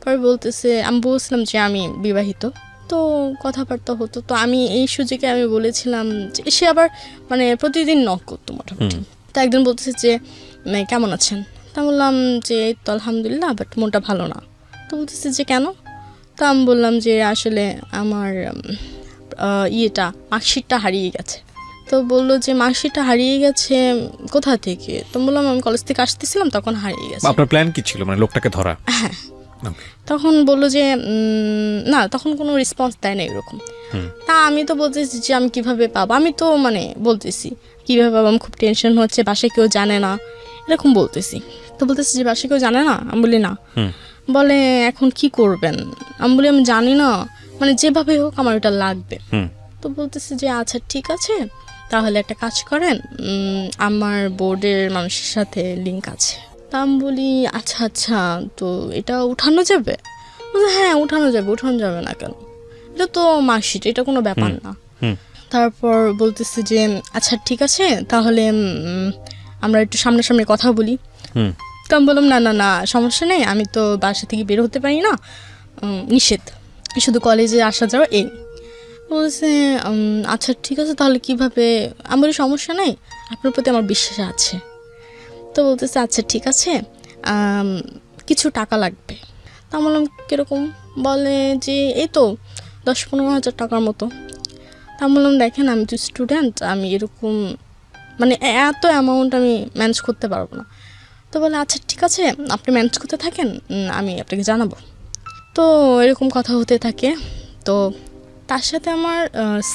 পরে বলতেছে, আমি বলছিলাম যে আমি বিবাহিত, তো কথাবার্তা হতো। তো আমি এই সুযোগে আমি বলেছিলাম যে সে আবার মানে প্রতিদিন নক করতো মোটামুটি। তো একদিন বলতেছে যে কেমন আছেন, তা বললাম যে এই তো আলহামদুলিল্লাহ, বাট মনটা ভালো না। তো বলতেছে যে কেন, তা আমি বললাম যে আসলে আমার মার্কশিটটা হারিয়ে গেছে। তো বললো যে মার্কশিটটা হারিয়ে গেছে কোথা থেকে, তো বললাম আমি কলেজ থেকে আসতেছিলাম তখন হারিয়ে গেছে। আপনার প্ল্যান কি ছিল, মানে লোকটাকে ধরা? হ্যাঁ। তখন বললো যে না, তখন কোনো রেসপন্স দেয় না এরকম। তা আমি তো বলতেছি যে আমি কিভাবে পাবো, আমি তো মানে বলতেছি কিভাবে পাবো, আমি খুব টেনশন হচ্ছে, বাসায় কেউ জানে না এরকম বলতেছি। তো বলতেছি যে বাসায় কেউ জানে না, আমি বলি না। বলে এখন কি করবেন, আমি বলি আমি জানি না, মানে যেভাবে হোক আমার ওটা লাগবে। তো বলতেছি যে আচ্ছা ঠিক আছে, তাহলে একটা কাজ করেন, আমার বোর্ডের মানুষের সাথে লিঙ্ক আছে। তা আমি বলি আচ্ছা তো এটা উঠানো যাবে? হ্যাঁ উঠানো যাবে না কেন, এটা তো মার্কশিট, এটা কোনো ব্যাপার না। তারপর বলতেছে যে আচ্ছা ঠিক আছে, তাহলে আমরা একটু সামনাসামনি কথা বলি। তো আমি বললাম না সমস্যা নেই, আমি তো বাসা থেকে বের হতে পারি না, নিষেধ, শুধু কলেজে আসা যাওয়া এই। বলছে আচ্ছা ঠিক আছে তাহলে কিভাবে, আমি বলি সমস্যা নেই, আপনার প্রতি আমার বিশ্বাস আছে। তো বলতেছে আচ্ছা ঠিক আছে কিছু টাকা লাগবে। তা বললাম কীরকম, বলে যে এই তো 10-15 হাজার টাকার মতো। তা বললাম দেখেন আমি তো স্টুডেন্ট, আমি এরকম মানে এত অ্যামাউন্ট আমি ম্যানেজ করতে পারবো না। তো বলে আচ্ছা ঠিক আছে আপনি ম্যানেজ করতে থাকেন, আমি আপনাকে জানাবো। তো এরকম কথা হতে থাকে। তো তার সাথে আমার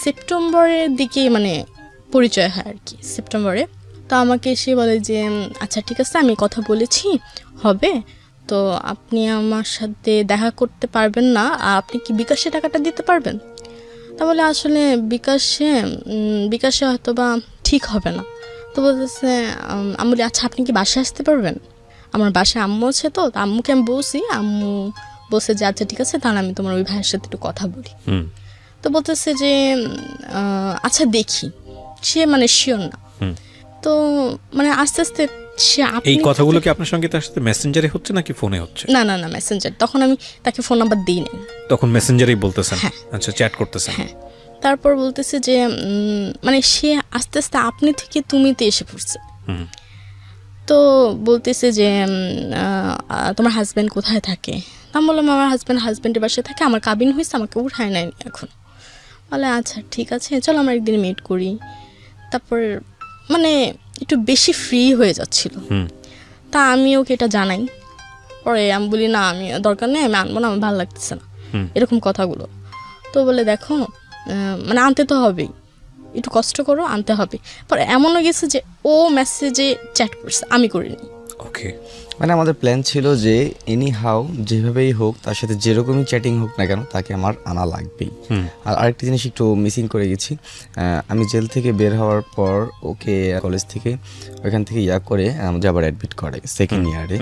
সেপ্টেম্বরের দিকে মানে পরিচয় হয় আর কি, সেপ্টেম্বরে। তো আমাকে সে বলে যে আচ্ছা ঠিক আছে আমি কথা বলেছি হবে, তো আপনি আমার সাথে দেখা করতে পারবেন না, আপনি কি বিকাশে টাকাটা দিতে পারবেন? তা বলে আসলে বিকাশে হয়তো বা ঠিক হবে না। তো বলতেছে আমি বলি আচ্ছা আপনি কি বাসায় আসতে পারবেন? আমার বাসায় আম্মু আছে, তো আম্মুকে আমি বলছি, আম্মু বলছে যে আচ্ছা ঠিক আছে তাহলে আমি তোমার ওই ভাইয়ের সাথে একটু কথা বলি। তো বলতেছে যে আচ্ছা দেখি, সে মানে শিওর না। তো মানে আস্তে আস্তে সে এই কথাগুলো কি আপনার সঙ্গে তার সাথে মেসেঞ্জারে হচ্ছে নাকি ফোনে হচ্ছে? না না না মেসেঞ্জার, তখন আমি তাকে ফোন নাম্বার দিই নাই, তখন মেসেঞ্জারেই বলতেছেন? আচ্ছা চ্যাট করতেছেন। হ্যাঁ। তারপর বলতেছে যে মানে সে আস্তে আস্তে আপনি থেকে তুমিতে এসে পড়ছে। তো বলতেছে যে তোমার হাজব্যান্ড কোথায় থাকে? আমি বললাম আমার হাজব্যান্ডের বাসায় থাকে, আমার কাবিন হয়েছে, আমাকে উঠায় নাই এখন। বলে আচ্ছা ঠিক আছে চলো আমরা একদিন মিট করি। তারপর মানে একটু বেশি ফ্রি হয়ে যাচ্ছিল, তা আমি ওকে এটা জানাই। পরে আমি বলি না আমি দরকার নেই, আমি আনবো না, আমার ভালো লাগতেছে না, এরকম কথাগুলো। তো বলে দেখো মানে আনতে তো হবেই, একটু কষ্ট করো, আনতে হবে। পরে এমনও গেছে যে ও মেসেজে চ্যাট করছে, আমি করিনি। ওকে, মানে আমাদের প্ল্যান ছিল যে এনি হাউ যেভাবেই হোক তার সাথে যেরকমই চ্যাটিং হোক না কেন তাকে আমার আনা লাগবেই। আর আরেকটা জিনিস একটু মিসিং করে গেছি, আমি জেল থেকে বের হওয়ার পর ওকে কলেজ থেকে ওইখান থেকে করে আমাদের আবার অ্যাডমিট করে সেকেন্ড ইয়ারে।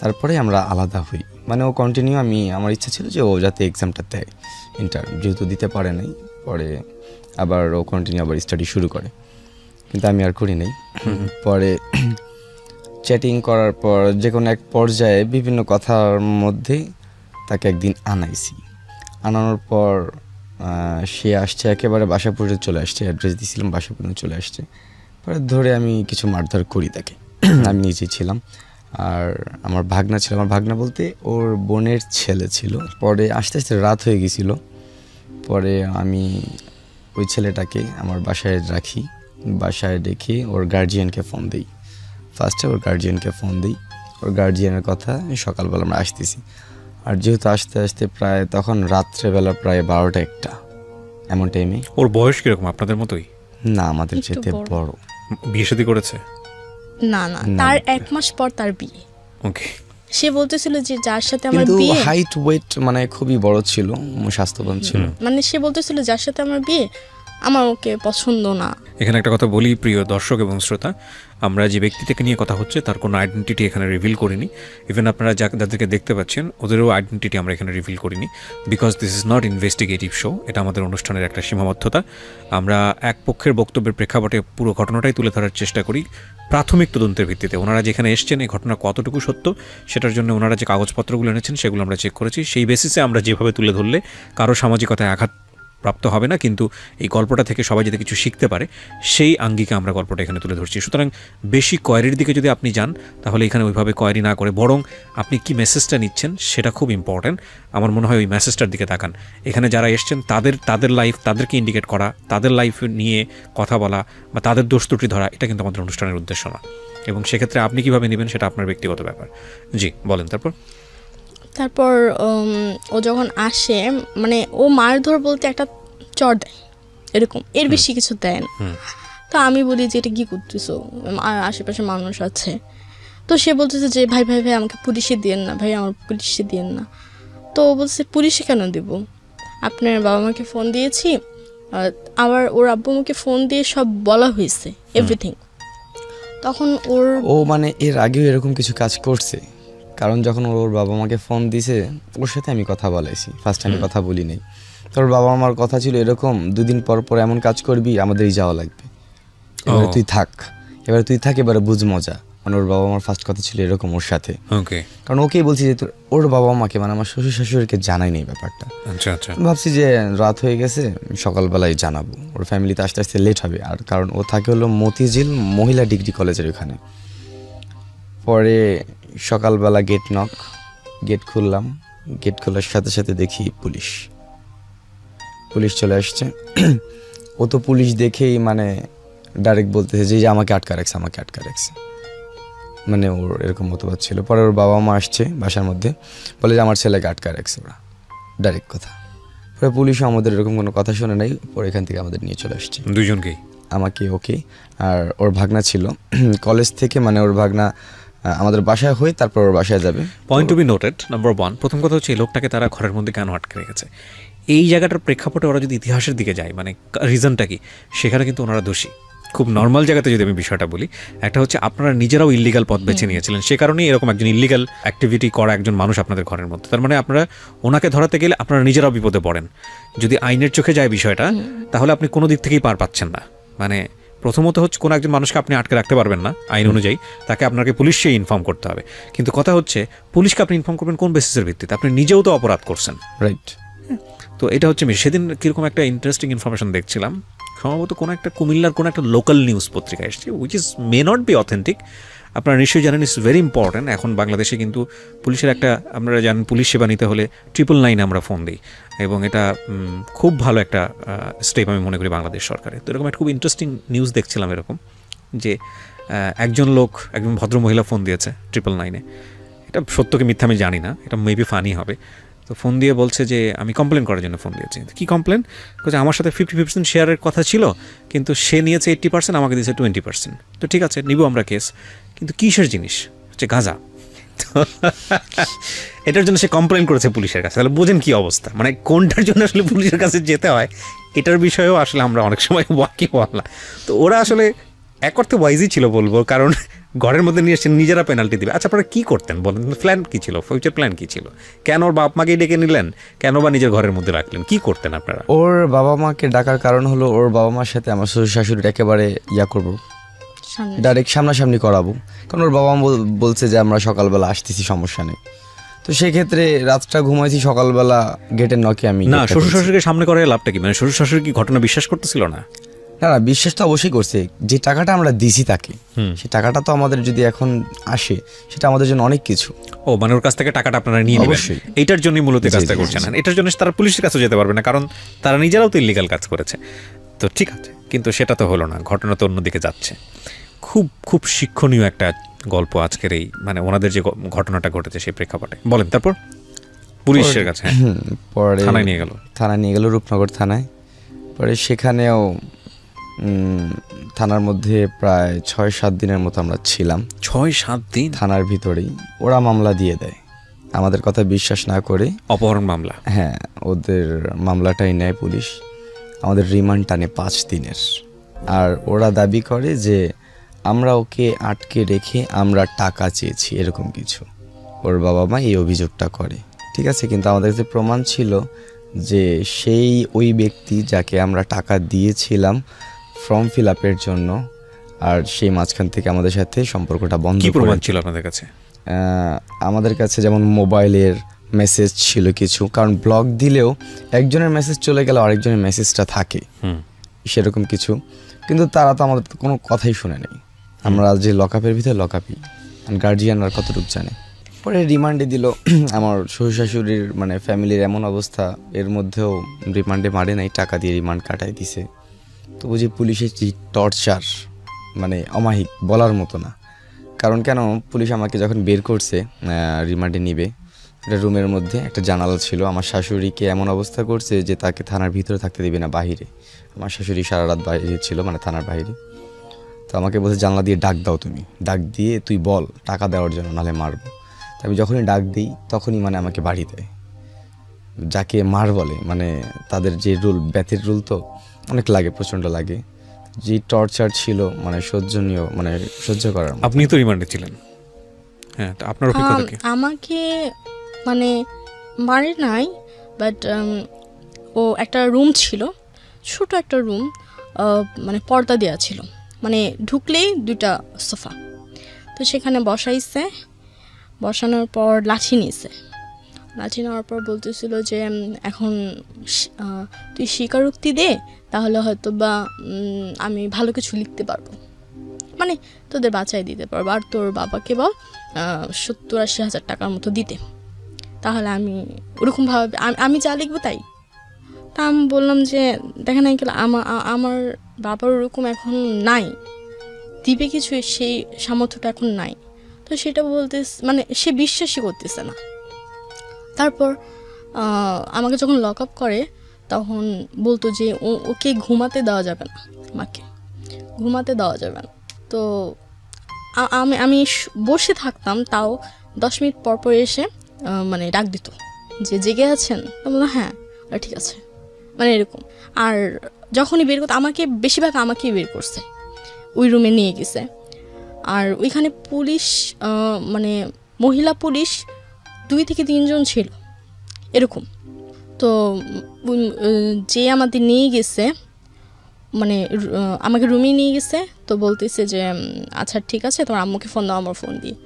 তারপরে আমরা আলাদা হই, মানে ও কন্টিনিউ, আমার ইচ্ছা ছিল যে ও যাতে এক্সামটা দেয় ইন্টার, যেহেতু দিতে পারে নাই, পরে আবার ও কন্টিনিউ আবার স্টাডি শুরু করে, কিন্তু আমি আর করি নাই। পরে চ্যাটিং করার পর যে কোনো এক পর্যায়ে বিভিন্ন কথার মধ্যে তাকে একদিন আনাইছি। আনানোর পর সে আসছে একেবারে বাসা পর্যন্ত চলে আসছে, অ্যাড্রেস দিয়েছিলাম বাসা পর্যন্ত চলে আসছে। পরে ধরে আমি কিছু মারধর করি তাকে, আমি নিজেই ছিলাম। আর আমার ভাগনা ছিল, আমার ভাগনা বলতে ওর বোনের ছেলে ছিল। পরে আস্তে আস্তে রাত হয়ে গেছিল, পরে আমি ওই ছেলেটাকে আমার বাসায় রাখি, বাসায় রেখে ওর গার্জিয়ানকে ফোন দিই। ফার্স্টে ওর গার্জিয়ানকে ফোন দিই, ওর গার্জিয়ানের কথা সকালবেলা আমরা আসতেছি। আর যেহেতু আসতে আসতে প্রায় তখন রাত্রেবেলা প্রায় 12টা-1টা এমন টাইমে। ওর বয়স কিরকম আপনাদের মতোই? না আমাদের চেয়ে বড়। বিয়ে শাদী করেছে? না না, তার 1 মাস পর তার বিয়ে। ওকে। সে বলতেছিল যে যার সাথে আমার বিয়ে, কিন্তু হাইট ওয়েট মানে খুবই বড় ছিল, স্বাস্থ্যবান ছিল। মানে সে বলতেছিল যার সাথে আমার বিয়ে আমার ওকে পছন্দ না। এখানে একটা কথা বলি প্রিয় দর্শক এবং শ্রোতা, আমরা যে ব্যক্তিটাকে নিয়ে কথা হচ্ছে তার কোনো আইডেন্টিটি এখানে রিভিল করিনি। ইভেন আপনারা যাদেরকে দেখতে পাচ্ছেন ওদেরও আইডেন্টিটি আমরা এখানে রিভিল করিনি, because this is not investigative show. এটা আমাদের অনুষ্ঠানের একটা সীমাবদ্ধতা। আমরা এক পক্ষের বক্তব্যের প্রেক্ষাপটে পুরো ঘটনাটাই তুলে ধরার চেষ্টা করি প্রাথমিক তদন্তের ভিত্তিতে। ওনারা যেখানে এসছেন এই ঘটনা কতটুকু সত্য সেটার জন্য ওনারা যে কাগজপত্রগুলো এনেছেন সেগুলো আমরা চেক করেছি। সেই বেসিসে আমরা যেভাবে তুলে ধরলে কারো সামাজিকতায় আঘাত প্রাপ্ত হবে না, কিন্তু এই গল্পটা থেকে সবাই যাতে কিছু শিখতে পারে সেই আঙ্গিকে আমরা গল্পটা এখানে তুলে ধরছি। সুতরাং বেশি কোয়ারির দিকে যদি আপনি যান তাহলে এখানে ওইভাবে কোয়ারি না করে বরং আপনি কি মেসেজটা নিচ্ছেন সেটা খুব ইম্পর্ট্যান্ট। আমার মনে হয় ওই মেসেজটার দিকে তাকান। এখানে যারা এসছেন তাদের লাইফ তাদেরকে ইন্ডিকেট করা, তাদের লাইফ নিয়ে কথা বলা বা তাদের দোষ ত্রুটি ধরা, এটা কিন্তু আমাদের অনুষ্ঠানের উদ্দেশ্য না। এবং সেক্ষেত্রে আপনি কীভাবে নেবেন সেটা আপনার ব্যক্তিগত ব্যাপার। জি বলেন। তারপর ও যখন আসে মানে ও মারধর বলতে একটা চড় দেয় এরকম, এর বেশি কিছু দেয় না। তো আমি বলি যে এটা কী করতেছো, আশেপাশে মানুষ আছে। তো সে বলতেছে যে ভাই ভাই ভাই আমাকে পুলিশে দিয়েন না, ভাই আমার পুলিশে দিয়েন না। তো ও বলছে পুলিশে কেন দেব, আপনার বাবা মাকে ফোন দিয়েছি, আবার ওর আব্বু আমাকে ফোন দিয়ে সব বলা হয়েছে এভরিথিং। তখন ও মানে এর আগেও এরকম কিছু কাজ করছে, কারণ যখন ওর বাবা মাকে ফোন দিছে ওর সাথে আমি কথা বলেছি, ফার্স্ট আমি কথা বলি নাই। তোর বাবা আমার কথা ছিল এরকম 2 দিন পর পর এমন কাজ করবি আমাদেরই যাওয়া লাগবে, এবারে তুই থাক, এবারে বুঝ মজা। মানে ওর বাবা মার ফার্স্ট কথা ছিল এরকম ওর সাথে, ওকে, কারণ ওকেই বলছি যে ওর বাবা মাকে মানে আমার শ্বশুর শাশুড়িকে জানাই নেই ব্যাপারটা। আচ্ছা আচ্ছা, ভাবছি যে রাত হয়ে গেছে, সকালবেলায় জানাবো, ওর ফ্যামিলিতে আস্তে আস্তে লেট হবে। আর কারণ ও থাকে হলো মতিঝিল মহিলা ডিগ্রি কলেজের ওখানে। পরে সকালবেলা গেট নক, গেট খুললাম, গেট খোলার সাথে সাথে দেখি পুলিশ চলে আসছে। ও তো পুলিশ দেখেই মানে ডাইরেক্ট বলতেছে যে আমাকে আটকা রাখছে, মানে ওর এরকম মতবাদ ছিল। পরে ওর বাবা মা আসছে বাসার মধ্যে, বলে যে আমার ছেলেকে আটকা রাখছে ওরা, ডাইরেক্ট কথা। পরে পুলিশও আমাদের এরকম কোনো কথা শুনে নাই, পরে এখান থেকে আমাদের নিয়ে চলে আসছে দুইজনকেই, আমাকে ওকে আর ওর ভাগনা ছিল কলেজ থেকে, মানে ওর ভাগনা আমাদের বাসায় হয়ে তারপর ওর বাসায় যাবে। Point to be noted, number 1, প্রথম কথা হচ্ছে এই লোকটাকে তারা ঘরের মধ্যে কেন আটকে রেখেছে, এই জায়গাটার প্রেক্ষাপটে ওরা যদি ইতিহাসের দিকে যায়, মানে রিজনটা কি, সেখানে কিন্তু ওনারা দোষী। খুব নর্মাল জায়গাতে যদি আমি বিষয়টা বলি, একটা হচ্ছে আপনারা নিজেরাও ইল্লিগাল পথ বেছে নিয়েছিলেন, সে কারণেই এরকম একজন ইল্লিগাল অ্যাক্টিভিটি করা একজন মানুষ আপনাদের ঘরের মধ্যে। তার মানে আপনারা ওনাকে ধরাতে গেলে আপনারা নিজেরাও বিপদে পড়েন। যদি আইনের চোখে যায় বিষয়টা, তাহলে আপনি কোনো দিক থেকেই পার পাচ্ছেন না। মানে প্রথমত হচ্ছে কোনো একজন মানুষকে আপনি আটকে রাখতে পারবেন না আইন অনুযায়ী, তাকে আপনাকে পুলিশকে ইনফর্ম করতে হবে। কিন্তু কথা হচ্ছে পুলিশকে আপনি ইনফর্ম করবেন কোন বেসিসের ভিত্তিতে? আপনি নিজেও তো অপরাধ করছেন, রাইট? তো এটা হচ্ছে সেদিন কীরকম একটা ইন্টারেস্টিং ইনফরমেশন দেখছিলাম, সম্ভবত কোনো একটা কুমিল্লার কোনো একটা লোকাল নিউজ পত্রিকা এসেছে, which is may not be authentic. আপনারা নিশ্চয়ই জানেন, ইটস ভেরি ইম্পর্ট্যান্ট। এখন বাংলাদেশে কিন্তু পুলিশের একটা, আপনারা জানেন পুলিশ সেবা নিতে হলে 999 আমরা ফোন দিই, এবং এটা খুব ভালো একটা স্টেপ আমি মনে করি বাংলাদেশ সরকারের। তো এরকম একটা খুব ইন্টারেস্টিং নিউজ দেখছিলাম এরকম, যে একজন ভদ্র মহিলা ফোন দিয়েছে 999-এ। এটা সত্য কি মিথ্যা আমি জানি না, এটা মেবি ফানি হবে। তো ফোন দিয়ে বলছে যে আমি কমপ্লেন করার জন্য ফোন দিয়েছি। কী কমপ্লেন? বলছে আমার সাথে 50% শেয়ারের কথা ছিল, কিন্তু সে নিয়েছে 80%, আমাকে দিয়েছে 20%। তো ঠিক আছে, নিব আমরা কেস, কিন্তু কিসের জিনিস? হচ্ছে গাঁজা। তো এটার জন্য সে কমপ্লেন করেছে পুলিশের কাছে। তাহলে বোঝেন কী অবস্থা, মানে কোনটার জন্য আসলে পুলিশের কাছে যেতে হয়, এটার বিষয়েও আসলে আমরা অনেক সময় ওয়াকি বললাম। তো ওরা আসলে এক অর্থে ওয়াইজই ছিল বলবো, কারণ ঘরের মধ্যে নিয়ে এসে নিজেরা পেনাল্টি দিবে। আচ্ছা, আপনারা কী করতেন বলেন? প্ল্যান কী ছিল, ফিউচার প্ল্যান কী ছিল? কেন ওর বাপ মাকেই ডেকে নিলেন, কেন বা নিজের ঘরের মধ্যে রাখলেন, কী করতেন আপনারা? ওর বাবা মাকে ডাকার কারণ হলো ওর বাবা মার সাথে আমার শ্বশুর শাশুড়ির একেবারে করবো, ডাইরেক্ট সামনাসামনি করাবো। কারণ ওর বাবা মা বলছে যে আমরা সকালবেলা আসতেছি, সমস্যা নেই। তো সেক্ষেত্রে রাতটা ঘুমাইছি, সকালবেলা গেটের নকে আমি না, শ্বশুর শাশুড়িকে সামনে করার লাভটা কি? মানে শ্বশুর শাশুড়ি কি ঘটনা বিশ্বাস করতেছিল না? না, বিশ্বাস তো অবশ্যই করছে। যে টাকাটা আমরা দিছি তাকে, সেই টাকাটা তো আমাদের যদি এখন আসে, সেটা আমাদের জন্য অনেক কিছু। ও, মানে ওর কাছ থেকে টাকাটা আপনারা নিয়ে নেবেন, এইটার জন্যই মূলত কাজটা করছেন। এটার জন্য তারা পুলিশের কাছে যেতে পারবে না, কারণ তারা নিজেরাও তো ইল্লিগাল কাজ করেছে। তো ঠিক আছে, কিন্তু সেটা তো হলো না, ঘটনা তো অন্যদিকে যাচ্ছে। খুব খুব শিক্ষণীয় একটা গল্প আজকের এই, মানে ওনাদের যে ঘটনাটা ঘটেছে সেই প্রেক্ষাপটে। বলেন তারপর। পুলিশের কাছে পরে থানায় নিয়ে গেল, রূপনগর থানায়। পরে সেখানেও থানার মধ্যে প্রায় 6-7 দিনের মতো আমরা ছিলাম। 6-7 দিন থানার ভিতরেই ওরা মামলা দিয়ে দেয়, আমাদের কথা বিশ্বাস না করে। অপহরণ মামলা? হ্যাঁ, ওদের মামলাটাই নেয় পুলিশ। আমাদের রিমান্ড টানে 5 দিনের। আর ওরা দাবি করে যে আমরা ওকে আটকে রেখে আমরা টাকা চেয়েছি, এরকম কিছু ওর বাবা মা এই অভিযোগটা করে। ঠিক আছে, কিন্তু আমাদের কাছে প্রমাণ ছিল যে ওই ব্যক্তি যাকে আমরা টাকা দিয়েছিলাম ফর্ম ফিল আপের জন্য, আর সেই মাঝখান থেকে আমাদের সাথে সম্পর্কটা বন্ধ। কি প্রমাণ ছিল আপনাদের কাছে? আমাদের কাছে যেমন মোবাইলের মেসেজ ছিল কিছু, কারণ ব্লক দিলেও একজনের মেসেজ চলে গেলে আরেকজনের মেসেজটা থাকে, সেরকম কিছু। কিন্তু তারা তো আমাদের কোনো কথাই শুনে নেই। আমরা যে লকআপের ভিতরে লকআপই, গার্জিয়ান আর কতটুকু জানে। পরে রিমান্ডে দিল। আমার শ্বশুর শাশুড়ির মানে ফ্যামিলির এমন অবস্থা, এর মধ্যেও রিমান্ডে মারে নাই, টাকা দিয়ে রিমান্ড কাটাই দিছে। তো বুঝি পুলিশের যে টর্চার, মানে অমায়িক বলার মতো না। কারণ কেন, পুলিশ আমাকে যখন বের করছে রিমান্ডে নিবে, একটা রুমের মধ্যে একটা জানালা ছিল। আমার শাশুড়িকে এমন অবস্থা করছে যে তাকে থানার ভিতরে থাকতে দিবে না, বাহিরে। আমার শাশুড়ি সারা রাত বাইরে ছিল, মানে থানার বাইরে। তো আমাকে বলছে জানলা দিয়ে ডাক দাও, তুমি ডাক দিয়ে তুই বল টাকা দেওয়ার জন্য, নাহলে মারবো। তো আমি যখনই ডাক দিই তখনই মানে আমাকে বাড়ি দেয়। যাকে মার বলে, মানে তাদের যে রুল, ব্যাথের রুল তো অনেক লাগে, প্রচণ্ড লাগে। যে টর্চার ছিল মানে সহ্যনীয়, মানে সহ্য করার। আপনি তো রিমান্ডে ছিলেন, হ্যাঁ, তো আপনার অভিজ্ঞতা কি? আমাকে মানে মারে নাই, বাট ও একটা রুম ছিল, ছোট একটা রুম, মানে পর্দা দেওয়া ছিল, মানে ঢুকলেই 2টা সোফা। তো সেখানে বসানোর পর লাঠি নিছে। লাঠি নেওয়ার পর বলতেছিল যে এখন তুই স্বীকারোক্তি দে, তাহলে হয়তো বা আমি ভালো কিছু লিখতে পারবো, মানে তোদের বাঁচাই দিতে পারবো, আর তোর বাবাকে বল 70-80 হাজার টাকার মতো দিতে, তাহলে আমি ওরকমভাবে আমি যা লিখবো তাই। তা আমি বললাম যে দেখেন আঙ্কেল, আমার বাবার ওরকম এখন নাই, দিবে কিছু সেই সামর্থ্যটা এখন নাই। তো সেটা বলতে মানে সে বিশ্বাসই করতেছে না। তারপর আমাকে যখন লক আপ করে তখন বলতো যে ওকে ঘুমাতে দেওয়া যাবে না, আমাকে ঘুমাতে দেওয়া যাবে না। তো আমি বসে থাকতাম, তাও 10 মিনিট পর এসে মানে ডাক দিত যে জেগে আছেন, তো বললাম হ্যাঁ, ঠিক আছে, মানে এরকম। আর যখনই বের করতো বেশিরভাগ আমাকেই বের করছে, ওই রুমে নিয়ে গেছে। আর ওইখানে পুলিশ মানে মহিলা পুলিশ 2 থেকে 3 জন ছিল এরকম। তো যে আমাদের নিয়ে গেছে, মানে আমাকে রুমে নিয়ে গেছে, তো বলতেছে যে আচ্ছা ঠিক আছে, তোমার আম্মুকে ফোন দাও আমার ফোন দিয়ে।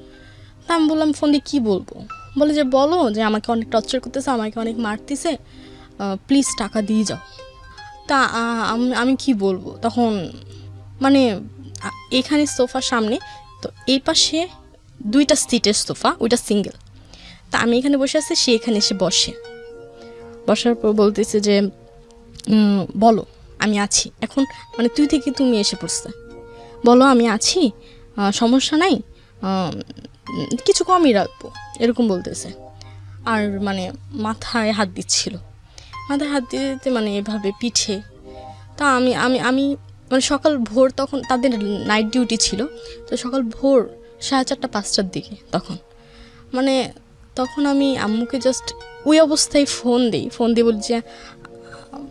তা আমি বললাম ফোন দিয়ে কী বলবো? বলে যে বলো যে আমাকে অনেক টর্চার করতেছে, আমাকে অনেক মারতেছে, প্লিজ টাকা দিয়ে যাও। তা আমি কি বলবো তখন, মানে এখানে সোফার সামনে, তো এই পাশে 2টা সিটের সোফা, ওইটা সিঙ্গেল। তা আমি এখানে বসে আছি, সে এখানে এসে বসার পর বলতেছে যে বলো আমি আছি, এখন মানে তুই থেকে তুমি এসে পড়ছে, বলো আমি আছি, সমস্যা নাই, কিছু কমই রাখবো, এরকম বলতেছে। আর মানে মাথায় হাত দিচ্ছিল, মাথায় হাত দিতে মানে এভাবে পিঠে। তা আমি আমি আমি মানে সকাল ভোর, তখন তাদের নাইট ডিউটি ছিল, তো সকাল ভোর 4:30-5টার দিকে তখন আমি আম্মুকে জাস্ট ওই অবস্থায় ফোন দিয়ে বলি যে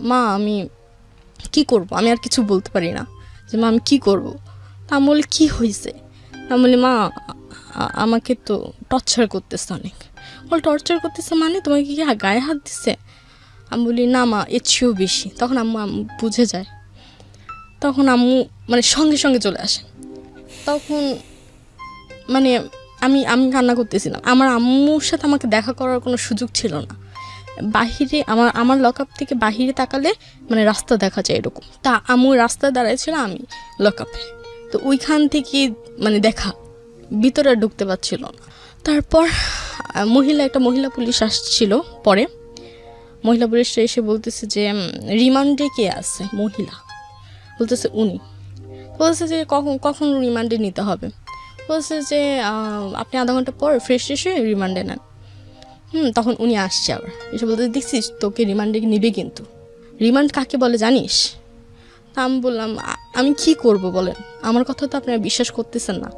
মা আমি কি করব, আমি আর কিছু বলতে পারি না, যে মা আমি কি করব। তা আমি বলি কী হয়েছে? আমি বলি মা আমাকে তো টর্চার করতেছে অনেক। বল টর্চার করতেছে মানে তোমাকে কি গায়ে হাত দিচ্ছে? আমি বলি না মা, এর চেয়েও বেশি। তখন আম্মু বুঝে যায়, তখন আম্মু মানে সঙ্গে সঙ্গে চলে আসে। তখন মানে আমি কান্না করতেছিলাম। আমার আম্মুর সাথে আমাকে দেখা করার কোনো সুযোগ ছিল না। বাহিরে আমার লকআপ থেকে বাহিরে তাকালে মানে রাস্তা দেখা যায় এরকম। তা আম্মু রাস্তায় দাঁড়ায় ছিল, আমি লকআপে, তো ওইখান থেকে মানে দেখা, ভিতরে ঢুকতে পারছিল না। তারপর একটা মহিলা পুলিশ আসছিল, পরে মহিলা পুলিশটা এসে বলতেছে যে রিমান্ডে কে আছে? মহিলা বলতেছে উনি। বলছে যে কখন রিমান্ডে নিতে হবে? বলছে যে আপনি আধা ঘন্টা পর ফ্রেশ এসে রিমান্ডে নেন। তখন উনি আসছে আবার এসে বলতে, দেখছিস তোকে রিমান্ডে নিবে, কিন্তু রিমান্ড কাকে বলে জানিস? তা আমি বললাম আমি কি করব বলেন, আমার কথা তো আপনারা বিশ্বাস করতেছেন না।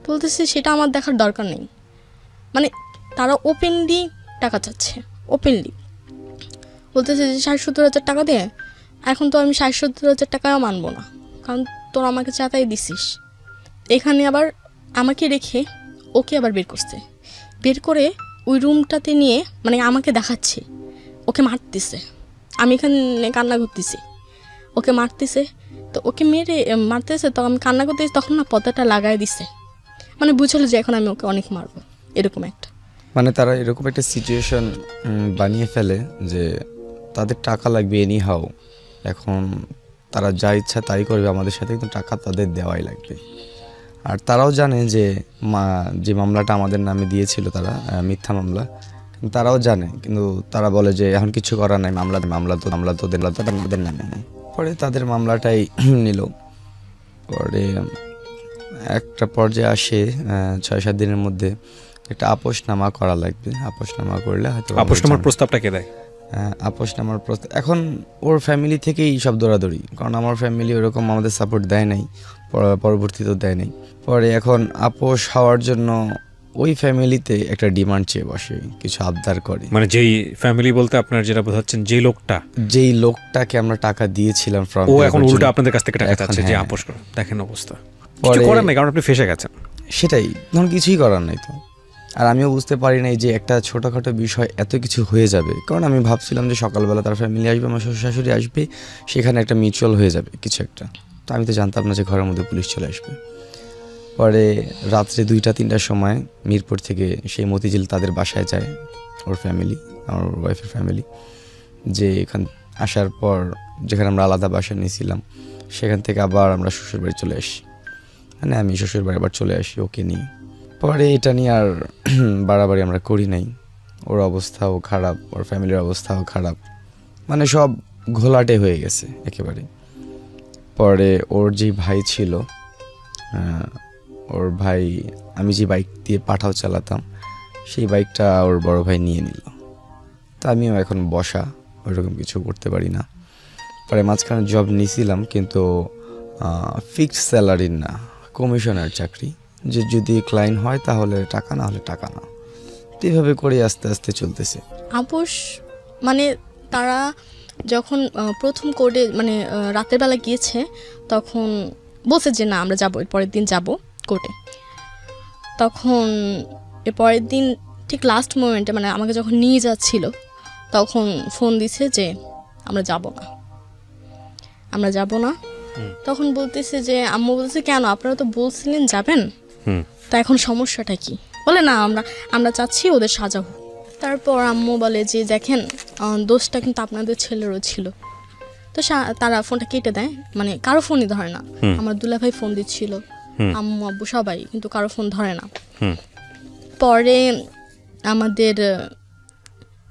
তো বলতেছে সেটা আমার দেখার দরকার নেই, মানে তারা ওপেনলি টাকা চাচ্ছে, ওপেনলি বলতেছে যে 60-70 হাজার টাকা দিয়ে। এখন তো আমি 60-70 হাজার টাকাও মানবো না, কারণ তোর আমাকে চাতাই দিছিস। এখানে আবার আমাকে রেখে ওকে আবার বের করে ওই রুমটাতে নিয়ে মানে আমাকে দেখাচ্ছে, ওকে মারতেছে। আমি এখানে কান্না করতেছি, ওকে মারতেছে। তো ওকে মারতেছে, তো আমি কান্না করতেছি, তখন না পর্দাটা লাগাই দিছে, মানে বুঝলো যে এখন আমি ওকে অনেক মারবো, এরকম একটা। মানে তারা এরকম একটা সিচুয়েশন বানিয়ে ফেলে যে তাদের টাকা লাগবে এনি হাউ, এখন তারা যা ইচ্ছা তাই করবে আমাদের সাথে, কিন্তু টাকা তাদের দেওয়াই লাগবে। আর তারাও জানে যে যে মামলাটা আমাদের নামে দিয়েছিল তারা মিথ্যা মামলা, তারাও জানে, কিন্তু তারা বলে যে এখন কিছু করার নাই, মামলা তো ওদের নামে নেই। পরে তাদের মামলাটাই নিল। পরে একটা পর্যায়ে আসে 6-7 দিনের মধ্যে একটা আপোষনামা করা লাগবে। আপোষনামা করলে হয়তো আপোষনামার প্রস্তাবটা কে দেয়? আপোষনামার প্রস্তাব এখন ওর ফ্যামিলি থেকেই সব দৌড়াদৌড়ি, কারণ আমার ফ্যামিলি ওরকম আমাদের সাপোর্ট দেয় নাই, পরবর্তীতেও দেয় নাই। পরে এখন আপোষ হওয়ার জন্য ওই ফ্যামিলিতে একটা ডিমান্ড চেয়ে বসে, কিছু আবদার করে। মানে যেই ফ্যামিলি বলতে আপনার যেটা বোঝাচ্ছেন, যেই লোকটাকে আমরা টাকা দিয়েছিলাম, ও এখন উল্টো আপনাদের কাছ থেকে টাকা চাচ্ছে যে আপোষ করো। দেখেন অবস্থা, কিছু করার নাই, কারণ আপনি ফেসে গেছেন। সেটাই, তখন কিছুই করার নাই তো। আর আমিও বুঝতে পারি নাই যে একটা ছোটোখাটো বিষয় এত কিছু হয়ে যাবে, কারণ আমি ভাবছিলাম যে সকালবেলা তার ফ্যামিলি আসবে, আমার শ্বশুর শাশুড়ি আসবে, সেখানে একটা মিউচুয়াল হয়ে যাবে কিছু একটা। তো আমি তো জানতাম না যে ঘরের মধ্যে পুলিশ চলে আসবে। পরে রাত্রে 2টা-3টার সময় মিরপুর থেকে সেই মতিঝিল তাদের বাসায় যায়, ওর ফ্যামিলি, আমার ওয়াইফের ফ্যামিলি। যে এখান আসার পর যেখানে আমরা আলাদা বাসা নিয়েছিলাম সেখান থেকে আবার আমরা শ্বশুরবাড়ি চলে আসি, মানে আমি শ্বশুরবাড়ি আবার চলে আসি ওকে নিয়ে। পরে এটা নিয়ে আর বাড়াবাড়ি আমরা করি নাই। ওর অবস্থাও খারাপ, ওর ফ্যামিলির অবস্থাও খারাপ, মানে সব ঘোলাটে হয়ে গেছে একেবারে। পরে ওর যে ভাই ছিল, ওর ভাই, আমি যে বাইক দিয়ে পাঠাও চালাতাম সেই বাইকটা ওর বড় ভাই নিয়ে নিল। তা আমিও এখন বসা, ওইরকম কিছু করতে পারি না। পরে মাঝখানে জব নিয়েছিলাম, কিন্তু ফিক্সড স্যালারির না, কমিশনের চাকরি, যে যদি ক্লায়েন্ট হয় তাহলে টাকা, না হলে টাকা না। এইভাবে করে আস্তে আস্তে চলতেছে। আপোষ মানে তারা যখন প্রথম কোর্টে মানে রাতের বেলা গিয়েছে তখন বলছে যে না আমরা যাবো, এর পরের দিন যাব কোর্টে। তখন এর পরের দিন ঠিক লাস্ট মোমেন্টে মানে আমাকে যখন নিয়ে যাচ্ছিল তখন ফোন দিছে যে আমরা যাব না। তখন বলতেছে যে আম্মু বলছে কেন, আপনারা তো বলছিলেন যাবেন, তা এখন সমস্যাটা কি? বলে না আমরা চাচ্ছি ওদের সাজা হোক। তারপর আম্মু বলে যে দেখেন দোষটা কিন্তু আপনাদের ছেলেরও ছিল। তো তারা ফোনটা কেটে দেয়, মানে কারো ফোনই ধরে না। আমার দুলাভাই ফোন দিচ্ছিল, আম্মু আব্বু সবাই, কিন্তু কারো ফোন ধরে না। পরে আমাদের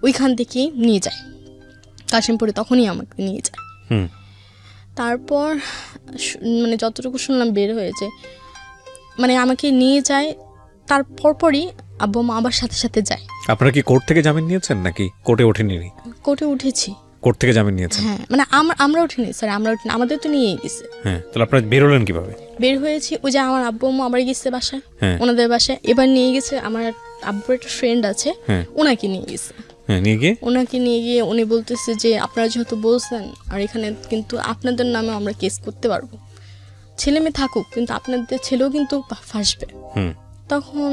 ওইখান থেকেই নিয়ে যায় কাশিমপুরে, তখনই আমাকে নিয়ে যায়। তারপর মানে যতটুকু শুনলাম বের হয়েছে, মানে আমাকে নিয়ে যায়, তার পরপরই আব্বু মা আবার সাথে সাথে যায়। আপনারা কি কোর্ট থেকে জামিন নিয়েছেন নাকি কোর্টে ওঠেনি? কোর্টে উঠেছি। কোর্ট থেকে জামিন নিয়েছেন? হ্যাঁ, মানে আমরা উঠিনি স্যার, আমরা উঠিনি, আমাদের তো নিয়েই গেছে। হ্যাঁ, তাহলে আপনারা বের হলেন কিভাবে? বের হয়েছি ওই যে আমার আব্বু মা আবার গেছে বাসায়, ওনাদের বাসায়। এবার নিয়ে গেছে আমার আব্বুর একটা ফ্রেন্ড আছে, ওনাকে নিয়ে গেছে। ওনাকে নিয়ে গিয়ে উনি বলতেছে যে আপনারা যেহেতু বলছেন, আর এখানে কিন্তু আপনাদের নামে আমরা কেস করতে পারবো, ছেলে মেয়ে থাকুক কিন্তু আপনাদের ছেলেও কিন্তু ফাঁসবে। তখন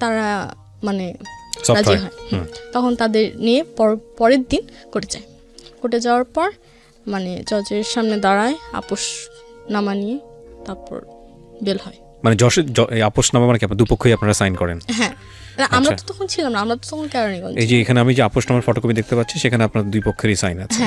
তারা মানে রাজি হয়। তখন তাদের নিয়ে পরের দিন কোর্টে যায়। কোর্টে যাওয়ার পর মানে জজের সামনে দাঁড়ায়, আপোষ নামা নিয়ে তারপর বেল হয়। মানে আপোষ নামা মানে কি দুপক্ষই আপনারা সাইন করেন? হ্যাঁ, আমরা তো তখন ছিলাম না, আমরা তো তখন কেরানীগঞ্জ। এই যে এখানে আমি যে আপোষ নামার ফটোকপি দেখতে পাচ্ছি, সেখানে আপনার দুই পক্ষেরই সাইন আছে।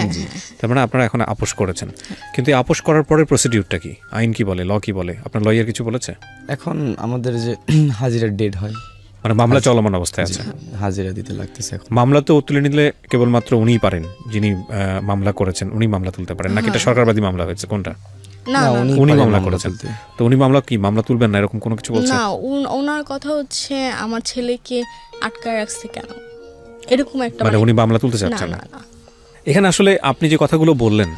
তার মানে আপনারা এখন আপোষ করেছেন। কিন্তু আপোষ করার পরে প্রসিডিউরটা কি, আইন কি বলে, ল কি বলে? আপনার লয়ার কিছু বলেছে? এখন আমাদের যে হাজিরার ডেট হয়, মানে মামলা চলমান অবস্থায় আছে, হাজিরা দিতে লাগতেছে। এখন মামলা তো তুলে নিলে কেবলমাত্র উনিই পারেন, যিনি মামলা করেছেন উনি মামলা তুলতে পারেন, নাকি এটা সরকারবাদী মামলা হয়েছে? কোনটা? না, উনি মামলা করেছেন। তো উনি মামলা কি মামলা তুলবেন না এরকম কোনো কিছু বলছেন? না, ওনার কথা হচ্ছে আমার ছেলেকে আটকায় রাখছে কেন, এরকম একটা, মানে উনি মামলা তুলতে চাচ্ছেন না। এখানে আসলে আপনি যে কথাগুলো বললেন,